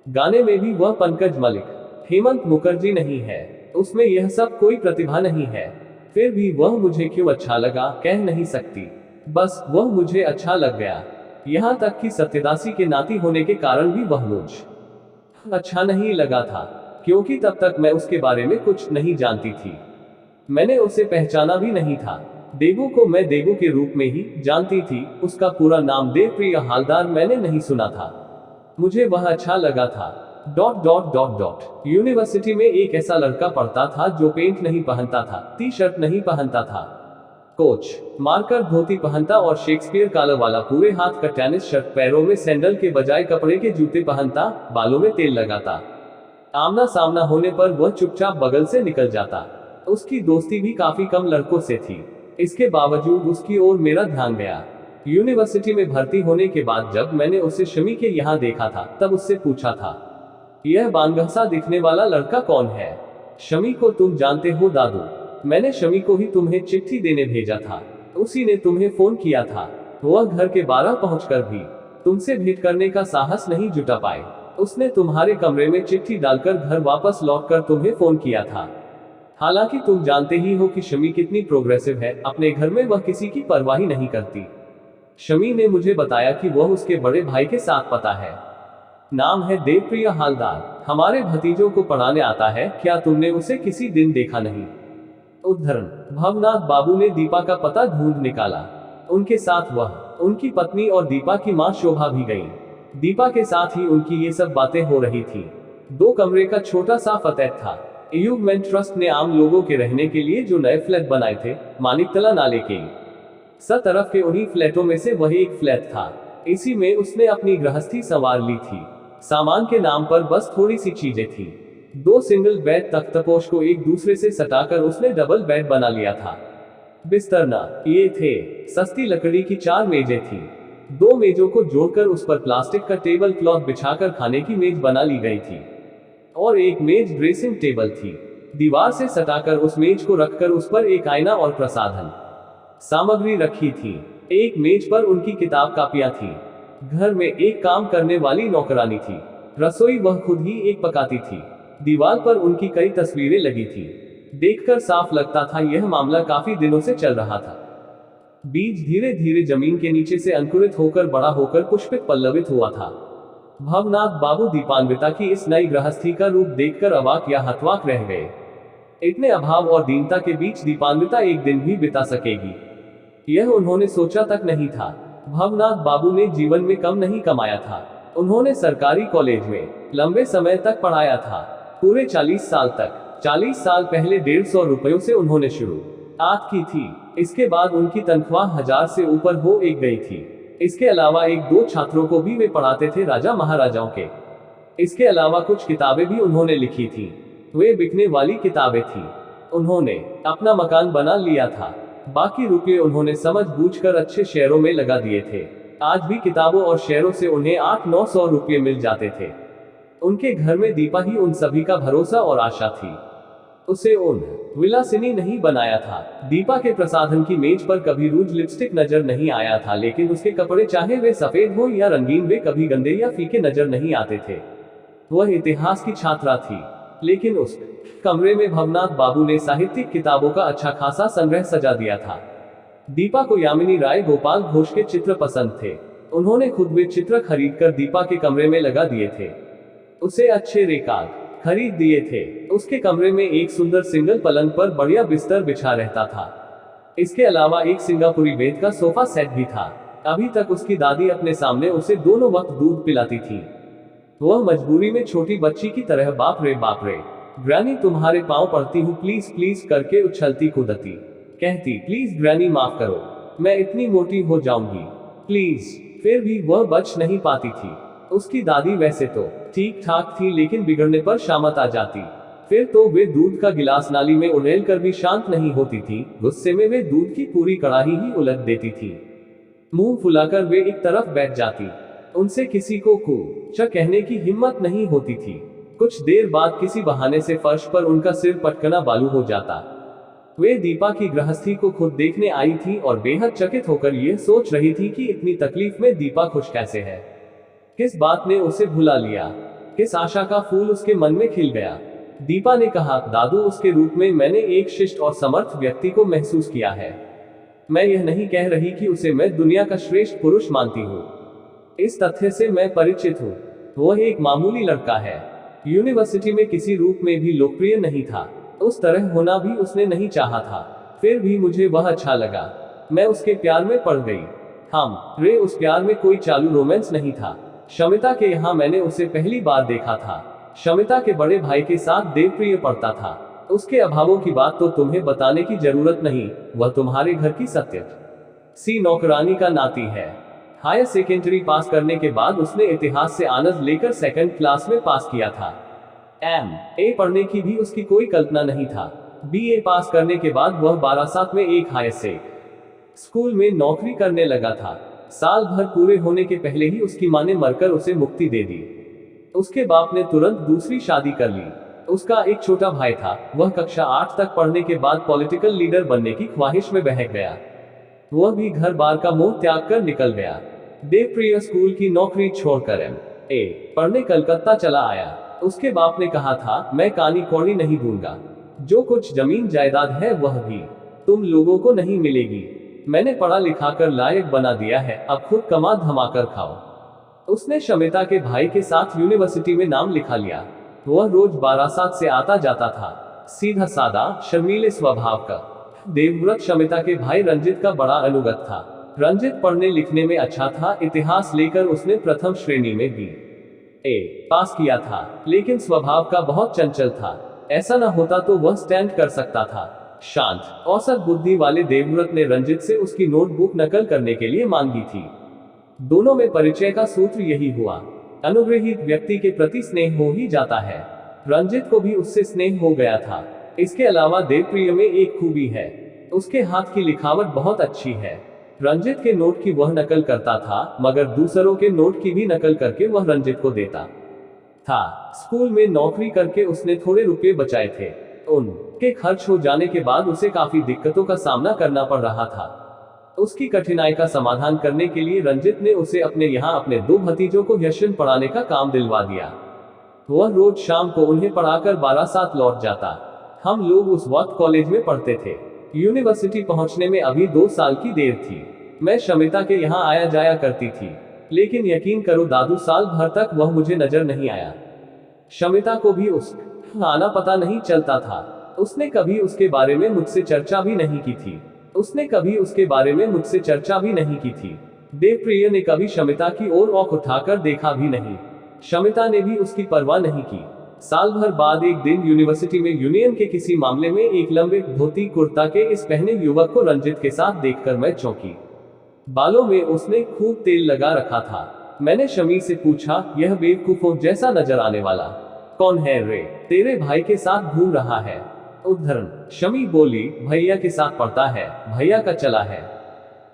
गाने में भी वह पंकज मलिक, हेमंत मुखर्जी नहीं है। उसमें यह सब कोई प्रतिभा नहीं है। फिर भी वह मुझे क्यों अच्छा लगा, कह नहीं सकती। बस वह मुझे अच्छा लग गया। यहाँ तक कि सत्यदासी के नाती होने के कारण भी वह मुझे अच्छा नहीं लगा था, क्योंकि तब तक मैं उसके बारे में कुछ नहीं जानती थी। मैंने उसे पहचाना भी नहीं था। देबू को मैं देबू के रूप में ही जानती थी। उसका पूरा नाम देवप्रिय हालदार मैंने नहीं सुना था। मुझे वह अच्छा लगा था। ... यूनिवर्सिटी में एक ऐसा लड़का पढ़ता था जो पेंट नहीं पहनता था, टी-शर्ट नहीं पहनता था, कोच मार्कर धोती पहनता और शेक्सपियर कॉलर वाला पूरे हाथ का टेनिस शर्ट, पैरों में सैंडल के बजाय कपड़े के जूते पहनता, बालों में तेल लगाता। आमना सामना होने पर वह चुपचाप बगल से निकल जाता। उसकी दोस्ती भी काफी कम लड़कों से थी। इसके बावजूद उसकी ओर मेरा ध्यान गया। यूनिवर्सिटी में भर्ती होने के बाद जब मैंने उसे शमी के यहाँ देखा था, तब उससे पूछा था, यह बानगसा दिखने वाला लड़का कौन है? शमी को तुम जानते हो दादू? मैंने शमी को ही तुम्हें चिट्ठी देने भेजा था। उसी ने तुम्हें फोन किया था। वह घर के 12 पहुंचकर भी तुमसे भेंट करने का साहस नहीं जुटा पाए। उसने तुम्हारे कमरे में चिट्ठी डालकर घर वापस लौटकर तुम्हें फोन किया था। हालांकि तुम जानते ही हो कि शमी कितनी प्रोग्रेसिव है, अपने घर में वह किसी की परवाह ही नहीं करती। शमी ने मुझे बताया कि वह उसके बड़े भाई के साथ पता है। नाम है देवप्रिय हालदार, हमारे भतीजों को पढ़ाने आता है, क्या तुमने उसे किसी दिन देखा नहीं? उद्धरण। भवनाथ बाबू ने दीपा का पता ढूंढ निकाला। उनके साथ वह, उनकी पत्नी और दीपा की मां शोभा भी गई। दीपा के साथ ही उनकी ये सब बातें हो रही थी। 2 कमरे का छोटा सा फ्लैट था। इयूबमेंट ट्रस्ट ने आम लोगों के रहने के लिए जो नए फ्लैट बनाए थे, मानिकतला नाले के स तरफ के उन्हीं फ्लैटों में से वही एक फ्लैट था। इसी में उसने अपनी गृहस्थी संवार ली थी। सामान के नाम पर बस थोड़ी सी चीजें थी। 2 सिंगल बेड तख्तपोश को एक दूसरे से सटाकर उसने डबल बेड बना लिया था। बिस्तर न ये थे, सस्ती लकड़ी की 4 मेजें थी। 2 मेजों को जोड़कर उस पर प्लास्टिक का टेबल क्लॉथ बिछाकर खाने की मेज बना ली गई थी और एक मेज ड्रेसिंग टेबल थी। दीवार से सटाकर उस मेज को रखकर उस पर एक आईना और प्रसाधन सामग्री रखी थी। एक मेज पर उनकी किताब कापियां थी। घर में एक काम करने वाली नौकरानी थी। रसोई वह खुद ही एक पकाती थी। दीवार पर उनकी कई तस्वीरें लगी थी। देखकर साफ लगता था यह मामला काफी दिनों से चल रहा था। बीज धीरे धीरे जमीन के नीचे से अंकुरित होकर बड़ा होकर पुष्पित पल्लवित हुआ था। भवनाथ बाबू दीपान्विता की इस नई गृहस्थी का रूप देखकर अवाक या हतवाक रह गए। इतने अभाव और दीनता के बीच दीपान्विता एक दिन भी बिता सकेगी, यह उन्होंने सोचा तक नहीं था। भवनाथ बाबू ने जीवन में कम नहीं कमाया था। उन्होंने सरकारी कॉलेज में लंबे समय तक पढ़ाया था, पूरे 40 साल तक। 40 साल पहले 150 रुपयों से उन्होंने शुरुआत की थी। इसके बाद उनकी तनख्वाह 1000 से ऊपर हो एक गई थी। इसके अलावा 1-2 छात्रों को भी वे पढ़ाते थे, राजा महाराजाओं के। इसके अलावा कुछ किताबें भी उन्होंने लिखी थी। वे बिकने वाली किताबें थी। उन्होंने अपना मकान बना लिया था। बाकी रुपये उन्होंने समझ-बूझकर अच्छे शेयरों में लगा दिए थे। आज भी किताबों और शेयरों से उन्हें 800-900 रुपये मिल जाते थे। उनके घर में दीपा ही उन सभी का भरोसा और आशा थी। उसे उन विलासिनी नहीं बनाया था। दीपा के प्रसाधन की मेज पर कभी रूज लिपस्टिक नजर नहीं आया था, लेकिन उसके कपड़े चाहे वे सफेद हो या रंगीन, वे कभी गंदे या फीके नजर नहीं आते थे। वह इतिहास की छात्रा थी, लेकिन उस कमरे में भवनाथ बाबू ने साहित्यिक किताबों का अच्छा खासा संग्रह सजा दिया था। दीपा को यामिनी राय गोपाल घोष के चित्र पसंद थे। उन्होंने खुद वे चित्र खरीदकर दीपा के कमरे में लगा दिए थे। उसे अच्छे रेकार्ड खरीद दिए थे। उसके कमरे में एक सुंदर सिंगल पलंग पर बढ़िया बिस्तर बिछा रहता था। इसके अलावा एक सिंगापुरी बेड का सोफा सेट भी था। अभी तक उसकी दादी अपने सामने उसे दोनों वक्त दूध पिलाती थी। वह मजबूरी में छोटी बच्ची की तरह बाप रे ग्रैनी तुम्हारे पांव पड़ती हूँ प्लीज प्लीज करके उछलती कूदती, कहती प्लीज ग्रैनी माफ करो, मैं इतनी मोटी हो जाऊंगी प्लीज। फिर भी वह बच नहीं पाती थी। उसकी दादी वैसे तो ठीक ठाक थी, लेकिन बिगड़ने पर शामत आ जाती। फिर तो वे दूध का गिलास नाली में उड़ेल कर भी शांत नहीं होती थी। गुस्से में वे दूध की पूरी कड़ाही ही उलट देती थी। मुंह फुलाकर वे एक तरफ बैठ जाती। उनसे किसी को कुछ कहने की हिम्मत नहीं होती थी। कुछ देर बाद किसी बहाने से फर्श पर उनका सिर पटकना बालू हो जाता। वे दीपा की गृहस्थी को खुद देखने आई थी और बेहद चकित होकर यह सोच रही थी कि इतनी तकलीफ में दीपा खुश कैसे है। किस बात ने उसे भुला लिया, किस आशा का फूल उसके मन में खिल गया। दीपा ने कहा, दादू, उसके रूप में मैंने एक शिष्ट और समर्थ व्यक्ति को महसूस किया है। मैं यह नहीं कह रही कि उसे मैं दुनिया का श्रेष्ठ पुरुष मानती हूँ। इस तथ्य से मैं परिचित हूँ। वह एक मामूली लड़का है। यूनिवर्सिटी में किसी रूप में भी लोकप्रिय नहीं था। उस तरह होना भी उसने नहीं चाहा था। फिर भी मुझे वह अच्छा लगा। मैं उसके प्यार में पड़ गई। उस प्यार में कोई चालू रोमांस नहीं था। शमिता के यहाँ मैंने उसे पहली बार देखा था। शमिता के बड़े भाई के साथ देवप्रिय पढ़ता था। उसके अभावों की बात तो तुम्हें बताने की जरूरत नहीं। वह तुम्हारे घर की सत्य सी नौकरानी का नाती है। हायर सेकेंडरी पास करने के बाद उसने इतिहास से ऑनर्स लेकर 2nd क्लास में पास किया था। MA पढ़ने की भी उसकी कोई कल्पना नहीं था। BA पास करने के बाद वह बारासात में एक हायर सेकेंडरी स्कूल में नौकरी करने लगा था। साल भर पूरे होने के पहले ही उसकी मां ने मरकर उसे मुक्ति दे दी। उसके बाप ने तुरंत दूसरी शादी कर ली। उसका एक छोटा भाई था। वह कक्षा 8 तक पढ़ने के बाद पॉलिटिकल लीडर बनने की ख्वाहिश में बहक गया। वह भी घर बार का मोह त्याग कर निकल गया। देवप्रिय स्कूल की नौकरी छोड़कर MA पढ़ने कलकत्ता चला आया। उसके बाप ने कहा था, मैं कानी कौड़ी नहीं दूंगा। जो कुछ जमीन जायदाद है वह भी तुम लोगों को नहीं मिलेगी। मैंने पढ़ा लिखा कर लायक बना दिया है, अब खुद कमा धमा कर खाओ। उसने शमिता के भाई के साथ यूनिवर्सिटी में नाम लिखा लिया। वह रोज बारासात से आता जाता था, सीधा सादा शर्मीले स्वभाव का। देवव्रत शमिता के भाई रंजित का बड़ा अनुगत था। रंजित पढ़ने लिखने में अच्छा था, इतिहास लेकर उसने प्रथम श्रेणी में BA पास किया था, लेकिन स्वभाव का बहुत चंचल था। ऐसा न होता तो वह स्टैंड कर सकता था। शांत औसत बुद्धि वाले देवव्रत ने रंजित से उसकी नोटबुक नकल करने के लिए मांगी थी। दोनों में परिचय का सूत्र यही हुआ, अनुग्रहित व्यक्ति के प्रति स्नेह हो ही जाता है। रंजित को भी उससे स्नेह हो गया था। इसके अलावा देवप्रिय में एक खूबी है, उसके हाथ की लिखावट बहुत अच्छी है। रंजित के नोट की वह नकल करता था, मगर दूसरों के नोट की भी नकल करके वह रंजित को देता था। स्कूल में नौकरी करके उसने थोड़े रुपए बचाए थे। उनके खर्च हो जाने के बाद उसे काफी दिक्कतों का सामना करना पड़ रहा था। उसकी कठिनाई का समाधान करने के लिए रंजित ने उसे अपने यहाँ अपने 2 भतीजों को यशन पढ़ाने का काम दिलवा दिया। वह रोज शाम को उन्हें पढ़ाकर बारासात लौट जाता। हम लोग उस वक्त कॉलेज में पढ़ते थे। यूनिवर्सिटी पहुंचने में अभी 2 साल की देर थी। मैं शमिता के यहाँ आया जाया करती थी, लेकिन यकीन करो दादू, साल भर तक वह मुझे नजर नहीं आया। शमिता को भी उसका आना पता नहीं चलता था। उसने कभी उसके बारे में मुझसे चर्चा भी नहीं की थी। देवप्रिय ने कभी शमिता की ओर आंख उठाकर देखा भी नहीं। शमिता ने भी उसकी परवाह नहीं की। साल भर बाद एक दिन यूनिवर्सिटी में यूनियन के किसी मामले में एक लंबे धोती कुर्ता के इस पहने युवक को रंजित के साथ देखकर मैं चौंकी। बालों में उसने खूब तेल लगा रखा था। मैंने शमी से पूछा, यह बेवकूफों जैसा नजर आने वाला कौन है रे? तेरे भाई के साथ घूम रहा है। उद्धरण शमी बोली, भैया के साथ पढ़ता है, भैया का चला है।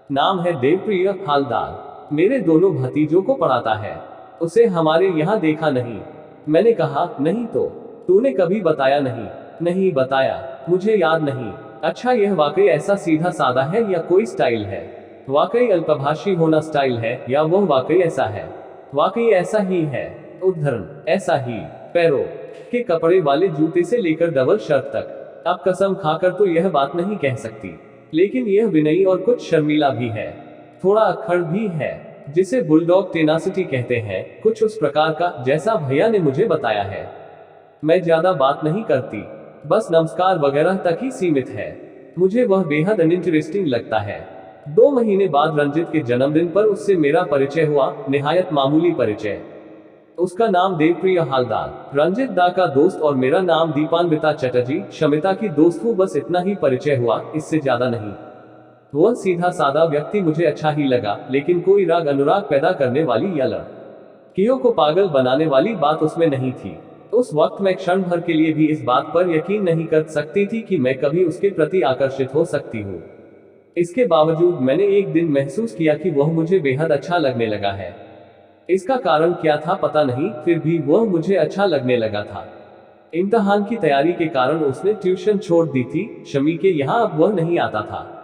नाम है देवप्रिय हालदार, मेरे दोनों भतीजों को पढ़ाता है। उसे हमारे यहाँ देखा नहीं। मैंने कहा, नहीं तो तूने कभी बताया नहीं? नहीं बताया, मुझे याद नहीं। अच्छा, यह वाकई ऐसा सीधा साधा है या कोई स्टाइल है? वाकई अल्पभाषी होना स्टाइल है या वह वाकई ऐसा है? वाकई ऐसा ही है। उद्धरण ऐसा ही, पैरों के कपड़े वाले जूते से लेकर डबल शर्ट तक। अब कसम खाकर तो यह बात नहीं कह सकती, लेकिन यह विनयी और कुछ शर्मीला भी है। थोड़ा अक्खड़ भी है, जिसे बुलडॉग टेनासिटी कहते हैं, कुछ उस प्रकार का जैसा भैया ने मुझे बताया है। मैं ज्यादा बात नहीं करती, बस नमस्कार वगैरह तक ही सीमित है। मुझे वह बेहद अनइंटरेस्टिंग लगता है। 2 महीने बाद रंजित के जन्मदिन पर उससे मेरा परिचय हुआ, निहायत मामूली परिचय। उसका नाम देवप्रिय हालदार, रंजित दा का दोस्त, और मेरा नाम दीपान्विता चटर्जी, शमिता की दोस्त हूँ। बस इतना ही परिचय हुआ, इससे ज्यादा नहीं। वह सीधा सादा व्यक्ति मुझे अच्छा ही लगा, लेकिन कोई राग अनुराग पैदा करने वाली या लड़कियों को पागल बनाने वाली बात उसमें नहीं थी। उस वक्त मैं क्षण भर के लिए भी इस बात पर यकीन नहीं कर सकती थी कि मैं कभी उसके प्रति आकर्षित हो सकती हूँ। इसके बावजूद मैंने एक दिन महसूस किया कि वह मुझे बेहद अच्छा लगने लगा है। इसका कारण क्या था पता नहीं, फिर भी वह मुझे अच्छा लगने लगा था। इम्तिहान की तैयारी के कारण उसने ट्यूशन छोड़ दी थी। शमी के यहाँ अब वह नहीं आता था,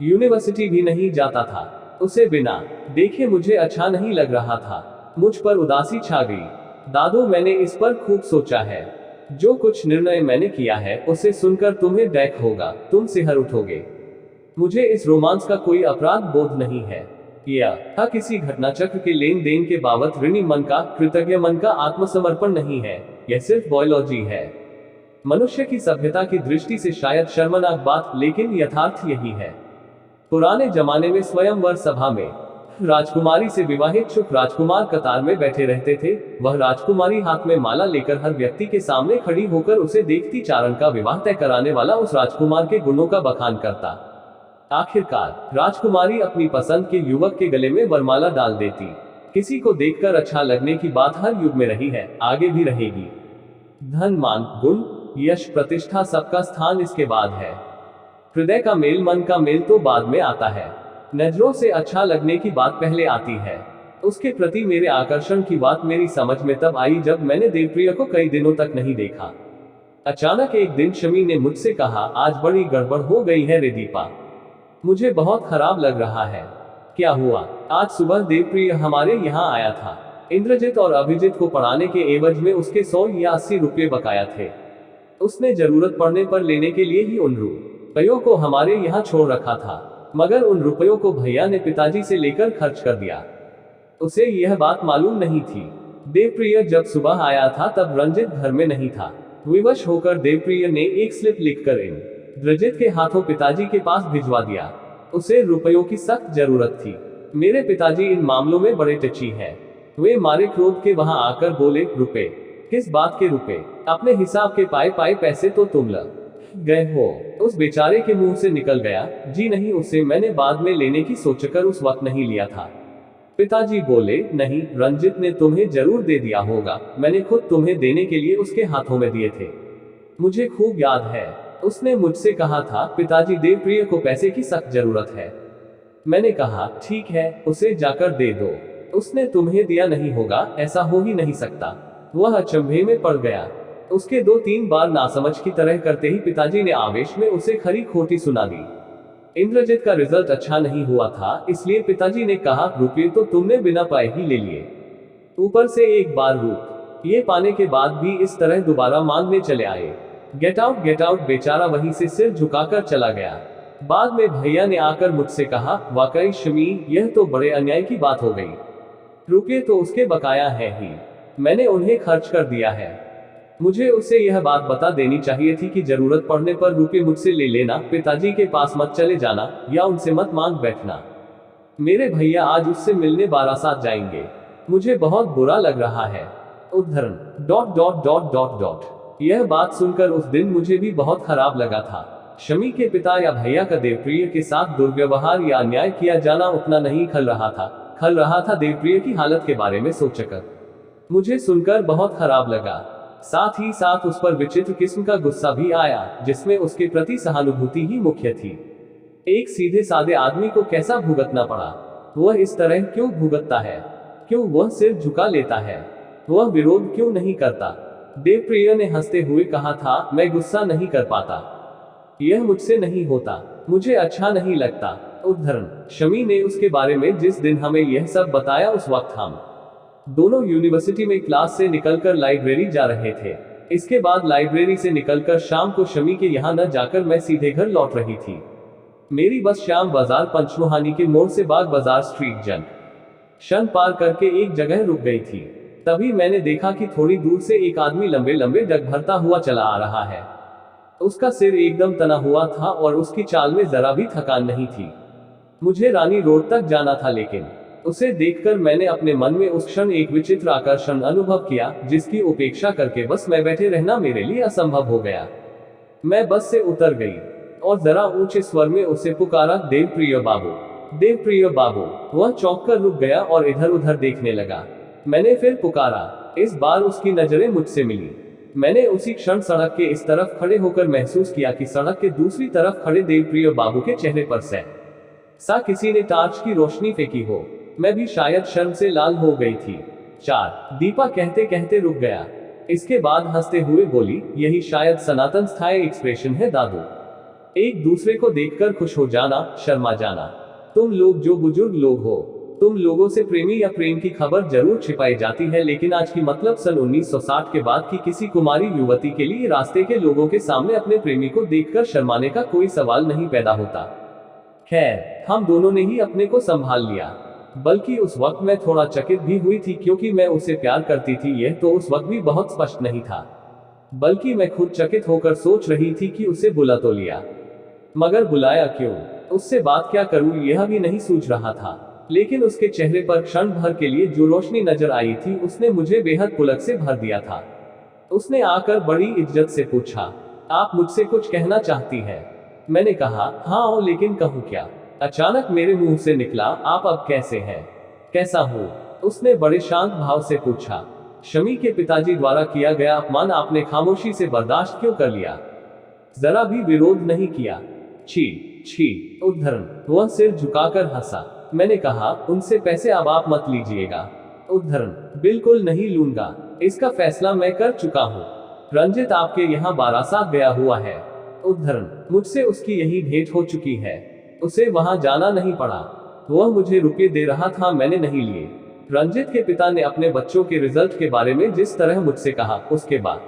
यूनिवर्सिटी भी नहीं जाता था। उसे बिना देखे मुझे अच्छा नहीं लग रहा था। मुझ पर उदासी छा गई। दादू, मैंने इस पर खूब सोचा है। जो कुछ निर्णय मैंने किया है उसे सुनकर तुम्हें दैख होगा, तुम सिहर उठोगे। मुझे इस रोमांस का कोई अपराध बोध नहीं है। यह किसी घटना चक्र के लेन देन के बाबत ऋणी मन का, कृतज्ञ मन का आत्मसमर्पण नहीं है। यह सिर्फ बायोलॉजी है, मनुष्य की सभ्यता की दृष्टि से शायद शर्मनाक बात, लेकिन यथार्थ यही है। पुराने जमाने में स्वयंवर सभा में राजकुमारी से विवाहित इच्छुक राजकुमार कतार में बैठे रहते थे। वह राजकुमारी हाथ में माला लेकर हर व्यक्ति के सामने खड़ी होकर उसे देखती चारण का विवाह तय कराने वाला उस राजकुमार के गुणों का बखान करता। आखिरकार राजकुमारी अपनी पसंद के युवक के गले में वरमाला डाल देती। किसी को देखकर अच्छा लगने की बात हर युग में रही है, आगे भी रहेगी। धन, मान, गुण, यश, प्रतिष्ठा, सबका स्थान इसके बाद है। हृदय का मेल, मन का मेल तो बाद में आता है। नजरों से अच्छा लगने की बात पहले आती है। उसके प्रति मेरे आकर्षण की बात मेरी समझ में तब आई जब मैंने देवप्रिय को कई दिनों तक नहीं देखा। अचानक एक दिन शमी ने मुझसे कहा, आज बड़ी गड़बड़ हो गई है रे दीपा, मुझे बहुत खराब लग रहा है। क्या हुआ? आज सुबह देवप्रिय हमारे यहाँ आया था। इंद्रजीत और अभिजीत को पढ़ाने के एवज में उसके 100 या 80 रुपये बकाया थे। उसने जरूरत पड़ने पर लेने के लिए ही उन रुपयों को हमारे यहाँ छोड़ रखा था, मगर उन रुपयों को भैया ने पिताजी से लेकर खर्च कर दिया। उसे यह बात मालूम नहीं थी। देवप्रिय जब सुबह आया था तब रंजित घर में नहीं था। विवश होकर देवप्रिय ने एक स्लिप लिखकर इंद्रजीत के हाथों पिताजी के पास भिजवा दिया। उसे रुपयों की सख्त जरूरत थी। मेरे पिताजी इन मामलों में बड़े टची हैं। वे मारे क्रोध के वहां आकर बोले, रुपए? किस बात के रुपए? अपने हिसाब के पाए पाए पैसे तो तुम लग गए हो। उस बेचारे के मुंह से निकल गया, जी नहीं, उसे मैंने बाद में लेने की सोचकर उस वक्त नहीं लिया था। पिताजी बोले, नहीं, रंजित ने तुम्हें जरूर दे दिया होगा, मैंने खुद तुम्हें देने के लिए उसके हाथों में दिए थे। मुझे खूब याद है, उसने मुझसे कहा था, पिताजी, देवप्रिय को पैसे की सख्त जरूरत है। मैंने कहा, ठीक है, उसे जाकर दे दो। उसने तुम्हें दिया नहीं होगा, ऐसा हो ही नहीं सकता। वह अचंभे में पड़ गया। उसके 2-3 बार नासमझ की तरह करते ही पिताजी ने आवेश में उसे खरी खोटी सुना दी। इंद्रजीत का रिजल्ट अच्छा नहीं हुआ था, इसलिए पिताजी ने कहा, रुपये तो तुमने बिना पाए ही ले लिए, ऊपर से एक बार रुपये पाने के बाद भी इस तरह दोबारा मांगने चले आए। Get out get out. बेचारा वहीं से सिर झुकाकर चला गया। बाद में भैया ने आकर मुझसे कहा, वाकई शमी, यह तो बड़े अन्याय की बात हो गई। रुपये तो उसके बकाया है ही, मैंने उन्हें खर्च कर दिया है। मुझे उसे यह बात बता देनी चाहिए थी कि जरूरत पड़ने पर रुपये मुझसे ले लेना, पिताजी के पास मत चले जाना या उनसे मत मांग बैठना। मेरे भैया आज उससे मिलने बारासात जाएंगे, मुझे बहुत बुरा लग रहा है। उद्धरण यह बात सुनकर उस दिन मुझे भी बहुत खराब लगा था। शमी के पिता या भैया का देवप्रिय के साथ दुर्व्यवहार या अन्याय किया जाना उतना नहीं खल रहा था देवप्रिय की हालत के बारे में सोचकर। मुझे सुनकर बहुत खराब लगा। साथ ही साथ उस पर विचित्र किस्म का गुस्सा भी आया, जिसमें उसके प्रति सहानुभूति ही मुख्य थी। एक सीधे साधे आदमी को कैसा भुगतना पड़ा? वह इस तरह क्यों भुगतता है? क्यों वह सिर झुका लेता है? वह विरोध क्यों नहीं करता? देवप्रिय ने हंसते हुए कहा था, मैं गुस्सा नहीं कर पाता, यह मुझसे नहीं होता, मुझे अच्छा नहीं लगता। उद्धरण शमी ने उसके बारे में जिस दिन हमें यह सब बताया, उस वक्त हम दोनों यूनिवर्सिटी में क्लास से निकलकर लाइब्रेरी जा रहे थे। इसके बाद लाइब्रेरी से निकलकर शाम को शमी के यहाँ न जाकर मैं सीधे घर लौट रही थी। मेरी बस श्याम बाजार पंचमुहानी के मोड़ से बाग बाजार स्ट्रीट जंक्शन पार करके एक जगह रुक गई थी। तभी मैंने देखा कि थोड़ी दूर से एक आदमी लंबे लंबे डग भरता हुआ चला आ रहा है। उसका सिर एकदम तना हुआ था और उसकी चाल में जरा भी थकान नहीं थी। मुझे रानी रोड तक जाना था, लेकिन उसे देखकर मैंने अपने मन में उस क्षण एक विचित्र आकर्षण अनुभव किया, जिसकी उपेक्षा करके बस में बैठे रहना मेरे लिए असंभव हो गया। मैं बस से उतर गई और जरा ऊंचे स्वर में उसे पुकारा, देवप्रिय बाबू, देवप्रिय बाबू। वह चौंक कर रुक गया और इधर उधर देखने लगा। मैंने फिर पुकारा। इस बार उसकी नजरें मुझसे मिली। मैंने उसी क्षण सड़क के इस तरफ खड़े होकर महसूस किया कि सड़क के दूसरी तरफ खड़े देवप्रिय बाबू के चेहरे पर सा किसी ने टार्च की रोशनी फेंकी हो। मैं भी शायद शर्म से लाल हो गई थी। 4 दीपा कहते कहते रुक गया। इसके बाद हंसते हुए बोली, यही शायद सनातन स्थायी एक्सप्रेशन है दादू, एक दूसरे को देखकर खुश हो जाना, शर्मा जाना। तुम लोग जो बुजुर्ग लोग हो, तुम लोगों से प्रेमी या प्रेम की खबर जरूर छिपाई जाती है, लेकिन आज की मतलब सन 1960 के बाद की किसी कुमारी युवती के लिए रास्ते के लोगों के सामने अपने प्रेमी को देखकर शर्माने का कोई सवाल नहीं पैदा होता। खैर, हम दोनों ने ही अपने को संभाल लिया। बल्कि उस वक्त मैं थोड़ा चकित भी हुई थी, क्योंकि मैं उसे प्यार करती थी, यह तो उस वक्त भी बहुत स्पष्ट नहीं था। बल्कि मैं खुद चकित होकर सोच रही थी कि उसे बुला तो लिया, मगर बुलाया क्यों? उससे बात क्या करूं, यह भी नहीं सूझ रहा था। लेकिन उसके चेहरे पर क्षण भर के लिए जो रोशनी नजर आई थी, उसने मुझे बेहद पुलक से भर दिया था। उसने आकर बड़ी इज्जत से पूछा, आप मुझसे कुछ कहना चाहती है? मैंने कहा, हाँ, लेकिन कहूँ क्या? अचानक मेरे मुंह से निकला, आप अब कैसे हैं? कैसा हूँ? उसने बड़े शांत भाव से पूछा। शमी के पिताजी द्वारा किया गया अपमान आपने खामोशी से बर्दाश्त क्यों कर लिया? जरा भी विरोध नहीं किया? छी छी। उद्धरण वह सिर झुकाकर हंसा। मैंने कहा, उनसे पैसे अब आप मत लीजिएगा। उद्धरण बिल्कुल नहीं लूंगा, इसका फैसला मैं कर चुका हूँ। रंजित आपके यहाँ बारासात गया हुआ है। उद्धरण मुझसे उसकी यही भेंट हो चुकी है, उसे वहां जाना नहीं पड़ा। वह मुझे रुपये दे रहा था, मैंने नहीं लिए। रंजित के पिता ने अपने बच्चों के रिजल्ट के बारे में जिस तरह मुझसे कहा, उसके बाद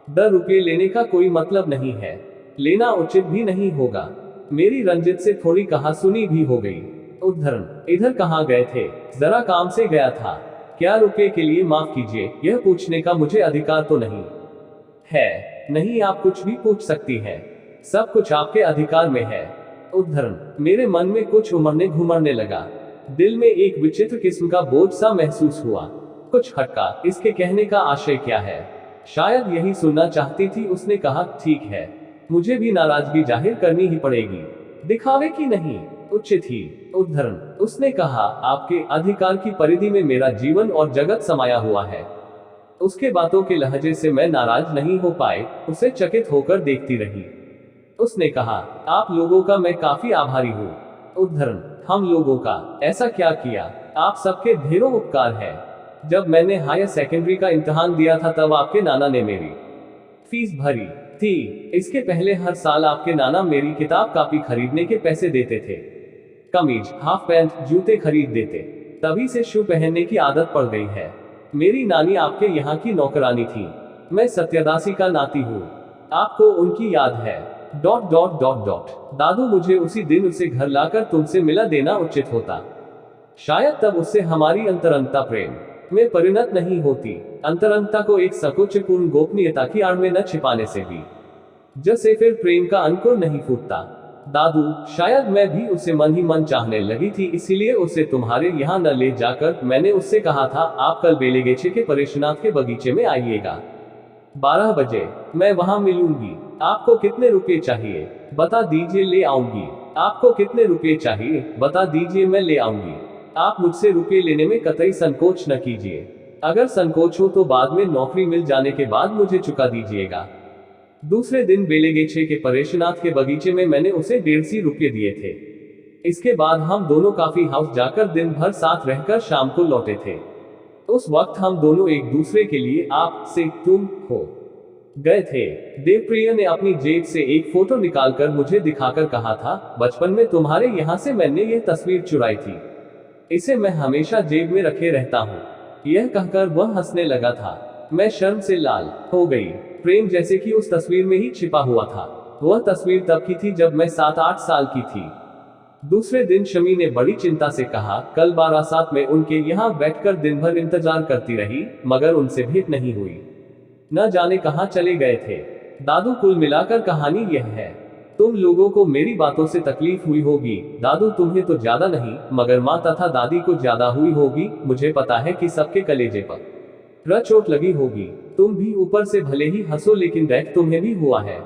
₹10 लेने का कोई मतलब नहीं है, लेना उचित भी नहीं होगा। मेरी रंजित से थोड़ी कहासुनी भी हो गई। उद्धरण, इधर कहाँ गए थे? जरा काम से गया था। क्या रुपये के लिए माफ कीजिए, यह पूछने का मुझे अधिकार तो नहीं है। नहीं, आप कुछ भी पूछ सकती हैं, सब कुछ आपके अधिकार में है। उद्धरण, मेरे मन में कुछ उमड़ने घुमड़ने लगा। दिल में एक विचित्र किस्म का बोझ सा महसूस हुआ। कुछ खटका, इसके कहने का आशय क्या है? शायद यही सुनना चाहती थी। उसने कहा, ठीक है, मुझे भी नाराजगी जाहिर करनी ही पड़ेगी, दिखावे की नहीं, उचित ही। उद्धरण, उसने कहा, आपके अधिकार की परिधि में मेरा जीवन और जगत समाया हुआ है। उसके बातों के लहजे से मैं नाराज नहीं हो पाए, उसे चकित होकर देखती रही। उसने कहा, आप लोगों का मैं काफी आभारी हूँ। उद्धरण, हम लोगों का? ऐसा क्या किया? आप सबके ढेरों उपकार है। जब मैंने हायर सेकेंडरी का इम्तिहान दिया था तब आपके नाना ने मेरी फीस भरी थी। इसके पहले हर साल आपके नाना मेरी किताब कापी खरीदने के पैसे देते थे। कमीज, हाफ पैंट, जूते खरीद देते। तभी से शू पहनने की आदत पड़ गई है। मेरी नानी आपके यहाँ की नौकरानी थी। मैं सत्यदासी का नाती हूँ। आपको उनकी याद है? Dot dot dot dot. दादू, मुझे उसी दिन उसे घर लाकर तुमसे मिला देना उचित होता। शायद तब उससे हमारी अंतरंगता प्रेम में परिणत नहीं होती। अंतरंगता को एक संकोचपूर्ण गोपनीयता की आड़ में न छिपाने से भी जैसे फिर प्रेम का अंकुर नहीं फूटता। दादू, शायद मैं भी उसे मन ही मन चाहने लगी थी, इसीलिए उसे तुम्हारे यहाँ न ले जाकर मैंने उससे कहा था, आप कल बेलेगेछे के परेशनाथ के बगीचे में आइएगा 12 बजे, मैं वहां मिलूंगी। आपको कितने रुपए चाहिए? बता दीजिए, ले आऊंगी। आपको कितने रुपए चाहिए? बता दीजिए, मैं ले आऊंगी। आप मुझसे रुपए लेने में कतई संकोच न कीजिए। अगर संकोच हो तो बाद में नौकरी मिल जाने के बाद मुझे चुका दीजिएगा। दूसरे दिन बेलेगेछे के परेशनाथ के बगीचे में मैंने उसे 150 रुपये दिए थे। इसके बाद हम दोनों कॉफी हाउस जाकर दिन भर साथ रहकर शाम को लौटे थे। उस वक्त हम दोनों एक दूसरे के लिए आप से तुम हो गए थे। देवप्रिय ने अपनी जेब से एक फोटो निकालकर मुझे दिखाकर कहा था, बचपन में तुम्हारे यहाँ से मैंने यह तस्वीर चुराई थी, इसे मैं हमेशा जेब में रखे रहता हूँ। यह कहकर वह हंसने लगा था। मैं शर्म से लाल हो गई। प्रेम जैसे कि उस तस्वीर में ही छिपा हुआ था। वह तस्वीर तब की थी जब मैं 7-8 साल की थी। दूसरे दिन शमी ने बड़ी चिंता से कहा, कल 12 में उनके यहाँ बैठकर दिन भर इंतजार करती रही, मगर उनसे भेंट नहीं हुई। न जाने कहाँ चले गए थे। दादू, कुल मिलाकर कहानी यह है, तुम लोगों को मेरी बातों से तकलीफ हुई होगी। दादू, तुम्हें तो ज्यादा नहीं, मगर माँ तथा दादी को ज्यादा हुई होगी। मुझे पता है कि सबके कलेजे पर चोट लगी होगी। तुम भी ऊपर से भले ही हंसो, लेकिन दैख तुम्हें भी हुआ है।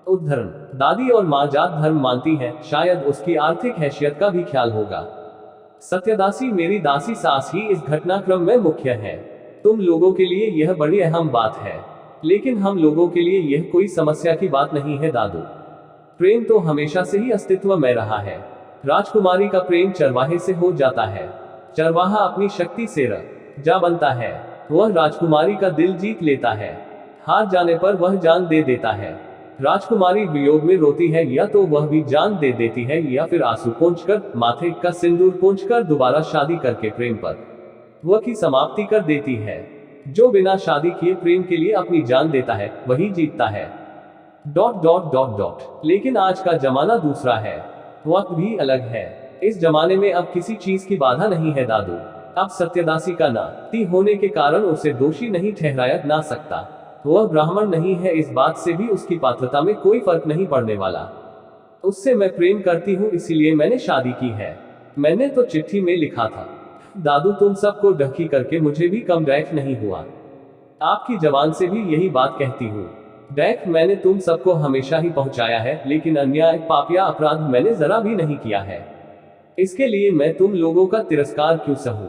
उद्धरण, दादी और माँ जात धर्म मानती हैं, शायद उसकी आर्थिक हैसियत का भी ख्याल होगा। सत्यदासी, मेरी दासी सास ही इस घटनाक्रम में मुख्य है। तुम लोगों के लिए यह बड़ी अहम बात है, लेकिन हम लोगों के लिए यह कोई समस्या की बात नहीं है। दादू, प्रेम तो हमेशा से ही अस्तित्व में रहा है। राजकुमारी का प्रेम चरवाहे से हो जाता है। चरवाहा अपनी शक्ति से जा बनता है। वह राजकुमारी का दिल जीत लेता है। हार जाने पर वह जान दे देता है। राजकुमारी वियोग में रोती है, या तो वह भी जान दे देती है, या फिर आंसू पोंछकर, माथे का सिंदूर पोंछकर दोबारा शादी करके प्रेम पर वह की समाप्ति कर देती है। जो बिना शादी किए प्रेम के लिए अपनी जान देता है, वही जीतता है। Dot dot dot dot. लेकिन आज का जमाना दूसरा है, वक्त भी अलग है। इस जमाने में अब किसी चीज की बाधा नहीं है। दादू, अब सत्यदासी का नाती होने के कारण उसे दोषी नहीं ठहराया ना सकता। वह ब्राह्मण नहीं है, इस बात से भी उसकी पात्रता में कोई फर्क नहीं पड़ने वाला। उससे मैं प्रेम करती हूँ, इसीलिए मैंने शादी की है। मैंने तो चिट्ठी में लिखा था। दादू, तुम सबको डकी करके मुझे भी कम डैक नहीं हुआ। आपकी जबान से भी यही बात कहती हूँ। डैक मैंने तुम सबको हमेशा ही पहुंचाया है, लेकिन अन्याय, पाप या अपराध मैंने जरा भी नहीं किया है। इसके लिए मैं तुम लोगों का तिरस्कार क्यों सहूं?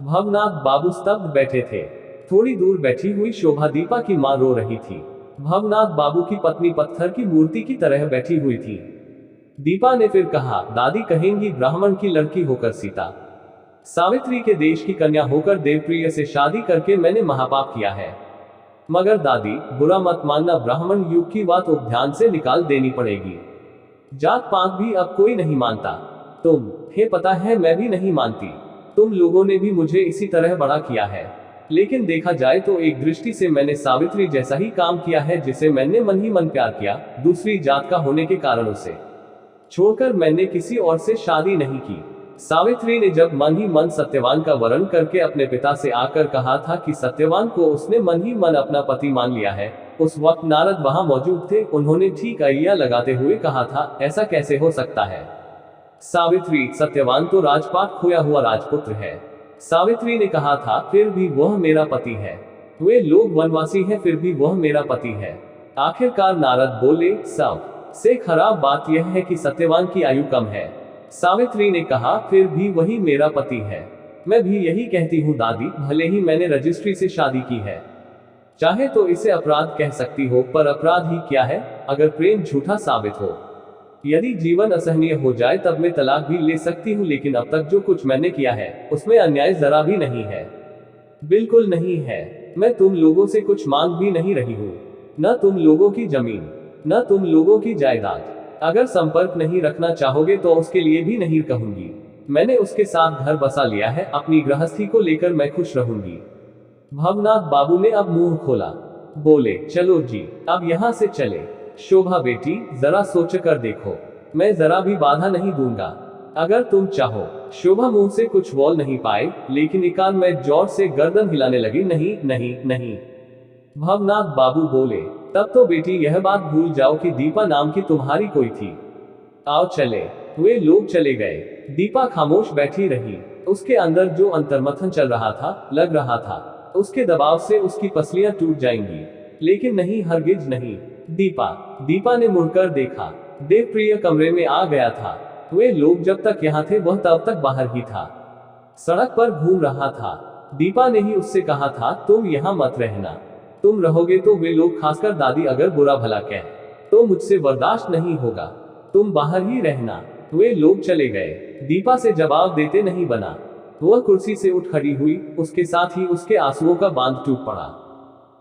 भवनाथ बाबू स्तब्ध बैठे थे। थोड़ी दूर बैठी हुई शोभा दीपा की मां रो रही थी। भवनाथ बाबू की पत्नी पत्थर की मूर्ति की तरह बैठी हुई थी। दीपा ने फिर कहा, दादी कहेंगी ब्राह्मण की लड़की होकर सीता सावित्री के देश की कन्या होकर देवप्रिय से शादी करके मैंने महापाप किया है। मगर दादी, बुरा मत मानना, ब्राह्मण युग की बात उपध्यान से निकाल देनी पड़ेगी। जात पात भी अब कोई नहीं मानता। तुम हे पता है मैं भी नहीं मानती। तुम लोगों ने भी मुझे इसी तरह बड़ा किया है। लेकिन देखा जाए तो एक दृष्टि से मैंने सावित्री जैसा ही काम किया है, जिसे मैंने मन ही मन प्यार किया। दूसरी जात का होने के कारण उसे छोड़कर मैंने किसी और से शादी नहीं की। सावित्री ने जब मन ही मन सत्यवान का वर्ण करके अपने पिता से आकर कहा था कि सत्यवान को उसने मन ही मन अपना पति मान लिया है, उस वक्त नारद वहां मौजूद थे। उन्होंने ठीक अय्या लगाते हुए कहा था, ऐसा कैसे हो सकता है सावित्री, सत्यवान तो राजपाट खोया हुआ राजपुत्र है। सावित्री ने कहा था, फिर भी वह मेरा पति है। वे लोग वनवासी हैं, फिर भी वह मेरा पति है। आखिरकार नारद बोले, सब से खराब बात यह है कि सत्यवान की आयु कम है। सावित्री ने कहा, फिर भी वही मेरा पति है। मैं भी यही कहती हूँ दादी, भले ही मैंने रजिस्ट्री से शादी की है, चाहे तो इसे अपराध कह सकती हो, पर अपराध ही क्या है अगर प्रेम झूठा साबित हो। यदि जीवन असहनीय हो जाए तब मैं तलाक भी ले सकती हूँ, लेकिन अब तक जो कुछ मैंने किया है उसमें अन्याय जरा भी नहीं है, बिल्कुल नहीं है। मैं तुम लोगों से कुछ मांग भी नहीं रही हूँ, न तुम लोगों की जमीन, न तुम लोगों की जायदाद। अगर संपर्क नहीं रखना चाहोगे तो उसके लिए भी नहीं कहूंगी। मैंने उसके साथ घर बसा लिया है, अपनी गृहस्थी को लेकर मैं खुश रहूंगी। भवनाथ बाबू ने अब मुंह खोला, बोले, चलो जी, अब यहाँ से चले। शोभा बेटी, जरा सोच कर देखो, मैं जरा भी बाधा नहीं दूंगा अगर तुम चाहो। शोभा मुंह से कुछ बोल नहीं पाए, लेकिन एकांत में जोर से गर्दन हिलाने लगी, नहीं नहीं नहीं। भवनाथ बाबू बोले, तब तो बेटी यह बात भूल जाओ कि दीपा नाम की तुम्हारी कोई थी। आओ चले। वे लोग चले गए। दीपा खामोश बैठी रही। उसके अंदर जो अंतर्मथन चल रहा था, लग रहा था उसके दबाव से उसकी पसलियां टूट जाएंगी, लेकिन नहीं, हरगिज नहीं। दीपा ने मुड़कर देखा। देवप्रिय कमरे में आ गया था। वे लोग जब तक यहाँ थे वह तब तक बाहर ही था, सड़क पर घूम रहा था। दीपा ने ही उससे कहा था, तुम यहाँ मत रहना, तुम रहोगे तो वे लोग, खासकर दादी, अगर बुरा भला कह तो मुझसे बर्दाश्त नहीं होगा, तुम बाहर ही रहना। वे लोग चले गए। दीपा से जवाब देते नहीं बना। वह कुर्सी से उठ खड़ी हुई, उसके साथ ही उसके आंसुओं का बांध टूट पड़ा।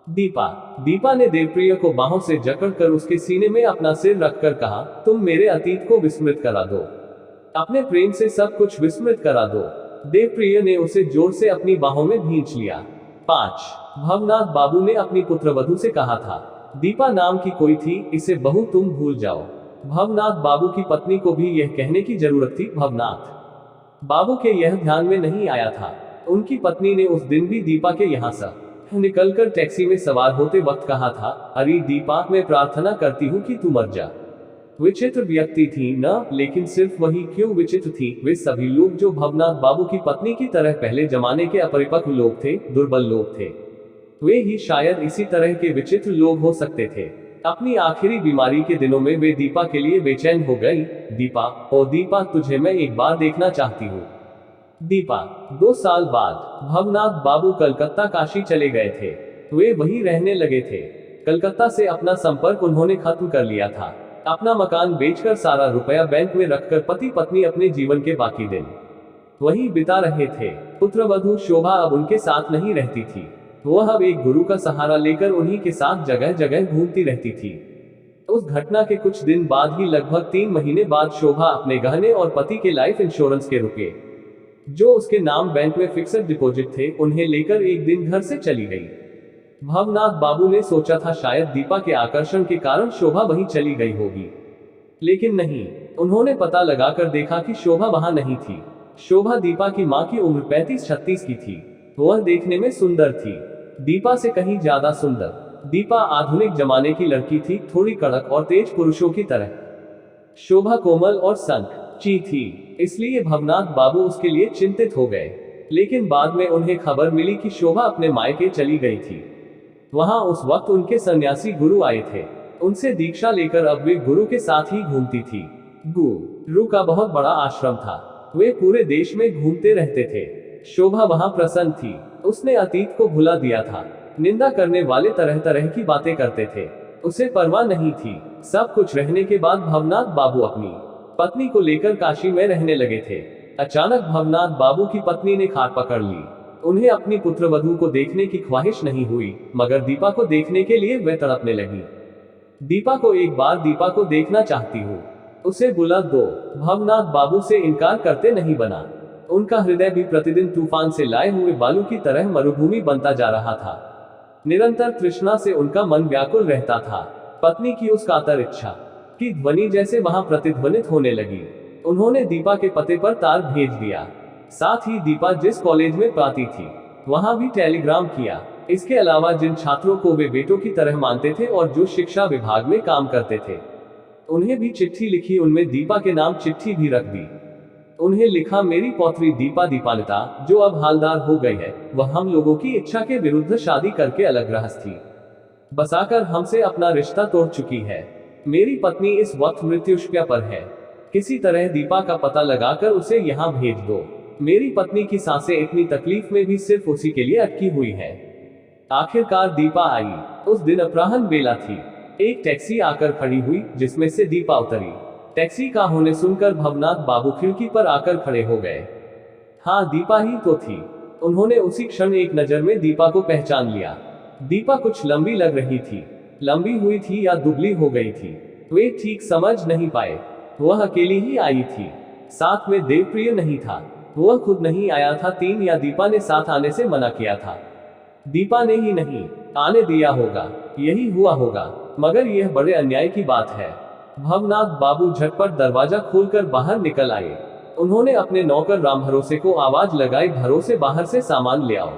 दीपा ने देवप्रिय को बाहों से जकड़कर उसके सीने में अपना सिर रखकर कहा, तुम मेरे अतीत को विस्मृत करा दो, अपने प्रेम से सब कुछ विस्मृत करा दो। देवप्रिय ने उसे जोर से अपनी बाहों में भींच लिया। 5 भवनाथ बाबू ने अपनी पुत्रवधू से कहा था, दीपा नाम की कोई थी, इसे बहू तुम भूल जाओ। भवनाथ बाबू की पत्नी को भी यह कहने की जरूरत थी। भवनाथ बाबू के यह ध्यान में नहीं आया था। उनकी पत्नी ने उस दिन भी दीपा के यहाँ से निकलकर टैक्सी में सवार होते वक्त कहा था, अरे दीपा, मैं प्रार्थना करती हूँ कि तू मर जा। विचित्र व्यक्ति थी न, लेकिन सिर्फ वही क्यों विचित्र थी, वे सभी लोग जो भवनाथ बाबू की पत्नी की तरह पहले जमाने के अपरिपक्व लोग थे, दुर्बल लोग थे, वे ही शायद इसी तरह के विचित्र लोग हो सकते थे। अपनी आखिरी बीमारी के दिनों में वे दीपा के लिए बेचैन हो गई। दीपा, ओ दीपा, तुझे मैं एक बार देखना चाहती हूँ। दीपा। 2 साल बाद भवनाथ बाबू कलकत्ता काशी चले गए थे। वे वहीं रहने लगे थे। कलकत्ता से अपना संपर्क उन्होंने खत्म कर लिया था। अपना मकान बेचकर सारा रुपया बैंक में रखकर पति पत्नी अपने जीवन के बाकी दिन वहीं बिता रहे थे। पुत्रवधू शोभा अब उनके साथ नहीं रहती थी। वह अब एक गुरु का सहारा लेकर उन्हीं के साथ जगह जगह घूमती रहती थी। उस घटना के कुछ दिन बाद ही, लगभग 3 महीने बाद, शोभा अपने गहने और पति के लाइफ इंश्योरेंस के रुपए जो उसके नाम बैंक में फिक्स्ड डिपॉजिट थे, उन्हें लेकर एक दिन घर से चली गई। भवनाथ बाबू ने सोचा था शायद दीपा के आकर्षण के कारण शोभा वहीं चली गई होगी, लेकिन नहीं। उन्होंने पता लगाकर देखा कि शोभा वहां नहीं थी। शोभा दीपा की मां की उम्र 35-36 की थी। वह देखने में सुंदर थी, दीपा से कहीं ज्यादा सुंदर। दीपा आधुनिक जमाने की लड़की थी, थोड़ी कड़क और तेज पुरुषों की तरह। शोभा कोमल और संची थी, इसलिए भवनाथ बाबू उसके लिए चिंतित हो गए। लेकिन बाद में उन्हें खबर मिली कि शोभा अपने मायके चली गई थी। वहां उस वक्त उनके सन्यासी गुरु आए थे। उनसे दीक्षा लेकर अब वे गुरु के साथ ही घूमती थी। गुरु का बहुत बड़ा आश्रम था। वे पूरे देश में घूमते रहते थे। शोभा वहां प्रसन्न थी। उसने अतीत को भुला दिया था। निंदा करने वाले तरह तरह की बातें करते थे, उसे परवाह नहीं थी। सब कुछ रहने के बाद भवनाथ बाबू अपनी पत्नी को लेकर काशी में रहने लगे थे। अचानक भवनाथ बाबू की पत्नी ने खाट पकड़ ली। उन्हें अपनी पुत्रवधू को देखने की ख्वाहिश नहीं हुई, मगर दीपा को देखने के लिए वे तड़पने लगी। दीपा को एक बार दीपा को देखना चाहती हूँ, उसे बुला दो। भवनाथ बाबू से इनकार करते नहीं बना। उनका हृदय भी प्रतिदिन तूफान से लाए हुए बालू की तरह मरुभूमि बनता जा रहा था। निरंतर तृष्णा से उनका मन व्याकुल रहता था। पत्नी की उस कातर इच्छा की ध्वनि जैसे वहां प्रतिध्वनित होने लगी। उन्होंने दीपा के पते पर तार भेज दिया। साथ ही दीपा जिस कॉलेज में पढ़ती थी वहां भी टेलीग्राम किया। इसके अलावा जिन छात्रों को वे बेटों की तरह मानते थे और जो शिक्षा विभाग में काम करते थे, उन्हें भी चिट्ठी लिखी। उनमें दीपा के नाम चिट्ठी भी रख दी। उन्हें लिखा, मेरी पौत्री दीपा दीपालिता, जो अब हालदार हो गई है, वह हम लोगों की इच्छा के विरुद्ध शादी करके अलग गृहस्थी बसाकर हमसे अपना रिश्ता तोड़ चुकी है। मेरी पत्नी इस वक्त मृत्युशैया पर है। किसी तरह दीपा का पता लगाकर उसे यहाँ भेज दो। मेरी पत्नी की सांसें इतनी तकलीफ में भी सिर्फ उसी के लिए अटकी हुई है। आखिरकार दीपा आई। उस दिन अपराह्न बेला थी। एक टैक्सी आकर खड़ी हुई जिसमें से दीपा उतरी। टैक्सी का होने सुनकर भवनाथ बाबू खिड़की पर आकर खड़े हो गए। हाँ, दीपा ही तो थी। उन्होंने उसी क्षण एक नजर में दीपा को पहचान लिया। दीपा कुछ लंबी लग रही थी। लंबी हुई थी या दुबली हो गई थी, वे ठीक समझ नहीं पाए। वह अकेली ही आई थी, साथ में देवप्रिय नहीं था। वह खुद नहीं आया था, तीन या दीपा ने साथ आने से मना किया था। दीपा ने ही नहीं आने दिया होगा, यही हुआ होगा। मगर यह बड़े अन्याय की बात है। भवनाथ बाबू झटपट दरवाजा खोलकर बाहर निकल आए। उन्होंने अपने नौकर राम भरोसे को आवाज लगाई, भरोसे बाहर से सामान ले आओ।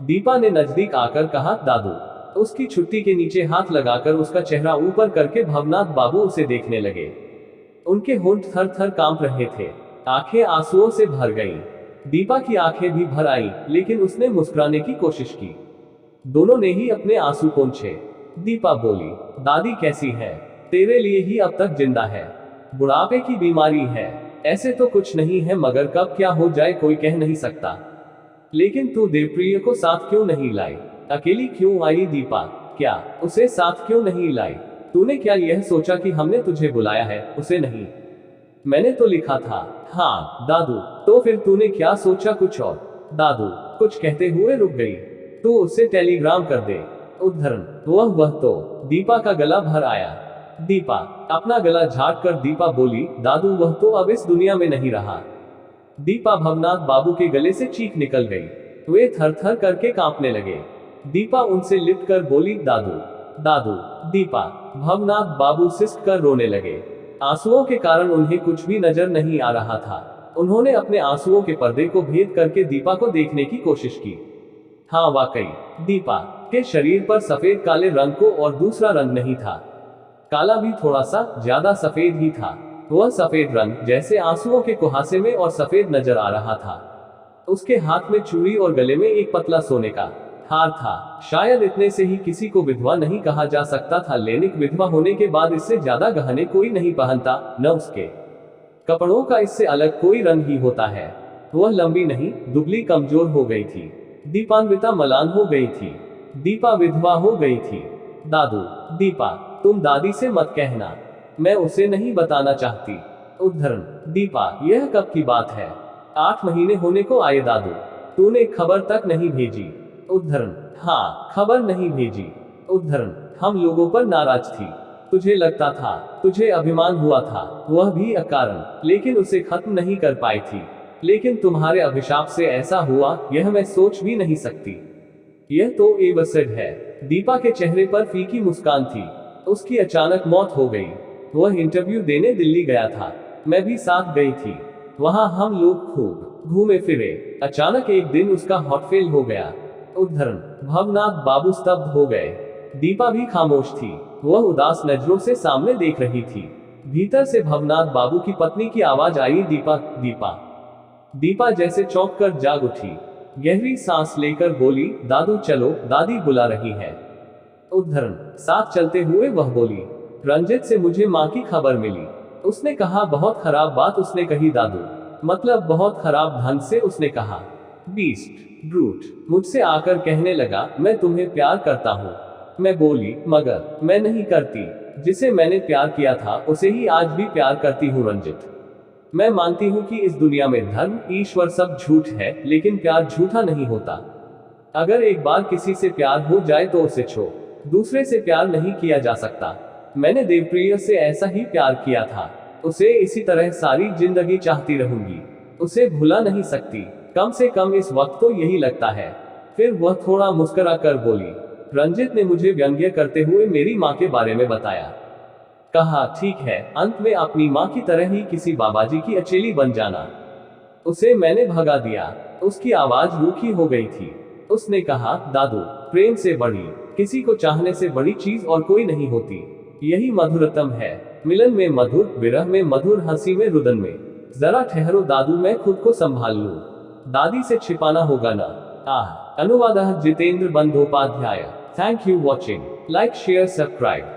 दीपा ने नजदीक आकर कहा, दादू। उसकी छुट्टी के नीचे हाथ लगाकर उसका चेहरा ऊपर करके भवनाथ बाबू उसे देखने लगे। उनके होंठ थर थर कांप रहे थे, आंखें आंसुओं से भर गईं। दीपा की आंखें भी भर आईं, लेकिन उसने मुस्कुराने की कोशिश की। दोनों ने ही अपने आंसू पोंछे। दीपा बोली, दादी कैसी है? तेरे लिए ही अब तक जिंदा है। बुढ़ापे की बीमारी है। ऐसे तो कुछ नहीं है, मगर कब क्या हो जाए कोई कह नहीं सकता। लेकिन तू देवप्रिय को साथ क्यों नहीं लाई? अकेली क्यों आई दीपा? क्या उसे साथ क्यों नहीं लाई? तूने क्या यह सोचा कि हमने तुझे बुलाया है, उसे नहीं? मैंने तो लिखा था। हाँ दादू। तो फिर तूने क्या सोचा? कुछ और? दादू कुछ कहते हुए रुक गई। तू उससे टेलीग्राम कर दे। उद्धरण, वह तो। दीपा का गला भर आया। दीपा अपना गला झाड़ कर दीपा बोली, दादू वह तो अब इस दुनिया में नहीं रहा। दीपा भवनाथ बाबू के गले से चीख निकल गई। वे थर थर करके कांपने लगे। दीपा उनसे लिपट कर बोली, दादू दादू। दीपा भवनाथ बाबू सिसक कर रोने लगे। आंसुओं के कारण उन्हें कुछ भी नजर नहीं आ रहा था। उन्होंने अपने आंसुओं के पर्दे को भेद करके दीपा को देखने की कोशिश की। हाँ, वाकई दीपा के शरीर पर सफेद काले रंग को और दूसरा रंग नहीं था। काला भी थोड़ा सा ज्यादा सफेद ही था। वह सफेद रंग जैसे आंसुओं के कुहासे में और सफेद नजर आ रहा था। उसके हाथ में चूड़ी और गले में एक पतला सोने का हार था। शायद इतने से ही किसी को विधवा नहीं कहा जा सकता था। लेकिन विधवा होने के बाद इससे ज्यादा गहने कोई नहीं पहनता, न उसके कपड़ों का इससे अलग कोई रंग ही होता है। वह लंबी नहीं, दुबली कमजोर हो गई थी। दीपान्विता मलान हो गई थी। दीपा विधवा हो गई थी। दादू, दीपा तुम दादी से मत कहना, मैं उसे नहीं बताना चाहती। उद्धरण, दीपा यह कब की बात है? 8 महीने होने को आए दादू। तूने खबर तक नहीं भेजी। उद्धरण, हाँ, खबर नहीं भेजी। उद्धरण, हम लोगों पर नाराज थी। तुझे लगता था, तुझे अभिमान हुआ था, वह भी अकारण, लेकिन उसे खत्म नहीं कर पाई थी। लेकिन तुम्हारे अभिशाप से ऐसा हुआ, यह मैं सोच भी नहीं सकती। यह तो एवसेड है। दीपा के चेहरे पर फीकी मुस्कान थी। उसकी अचानक मौत हो गई। वह इंटरव्यू देने दिल्ली गया था, मैं भी साथ गई थी। वहां हम लोग खूब घूमे फिरे। अचानक एक दिन उसका हार्ट फेल हो गया। उद्धरण, भवनाथ बाबू स्तब्ध हो गए। दीपा भी खामोश थी। वह उदास नजरों से सामने देख रही थी। भीतर से भवनाथ बाबू की पत्नी की आवाज आई, दीपा दीपा। दीपा जैसे चौंक कर जाग उठी। गहरी सांस लेकर बोली, दादू चलो, दादी बुला रही है। उद्धरण, साथ चलते हुए वह बोली, रंजित से मुझे माँ की खबर मिली। उसने कहा बहुत खराब बात उसने कही दादू। मतलब बहुत खराब ढंग से उसने कहा। बीस्ट, ब्रूट, मुझसे आकर कहने लगा, मैं तुम्हें प्यार करता हूँ। मैं बोली, मगर मैं नहीं करती। जिसे मैंने प्यार किया था उसे ही आज भी प्यार करती हूँ रंजित। मैं मानती हूँ कि इस दुनिया में धर्म, ईश्वर सब झूठ है, लेकिन प्यार झूठा नहीं होता। अगर एक बार किसी से प्यार हो जाए तो उसे छोड़ दूसरे से प्यार नहीं किया जा सकता। मैंने देवप्रिय से ऐसा ही प्यार किया था। उसे इसी तरह सारी जिंदगी चाहती रहूंगी। उसे भुला नहीं सकती, कम से कम इस वक्त तो यही लगता है। फिर वह थोड़ा मुस्कुरा कर बोली, रंजित ने मुझे व्यंग्य करते हुए मेरी माँ के बारे में बताया। कहा, ठीक है, अंत में अपनी माँ की तरह ही किसी बाबाजी की अचेली बन जाना। उसे मैंने भगा दिया। उसकी आवाज रूखी हो गई थी। उसने कहा, दादू, प्रेम से बड़ी, किसी को चाहने से बड़ी चीज और कोई नहीं होती। यही मधुरतम है, मिलन में मधुर, विरह में मधुर, हंसी में, रुदन में। जरा ठहरो दादू, मैं खुद को संभाल लूं। दादी से छिपाना होगा ना। अनुवादः Jitendra Bandopadhyay. Thank you watching. Like share subscribe.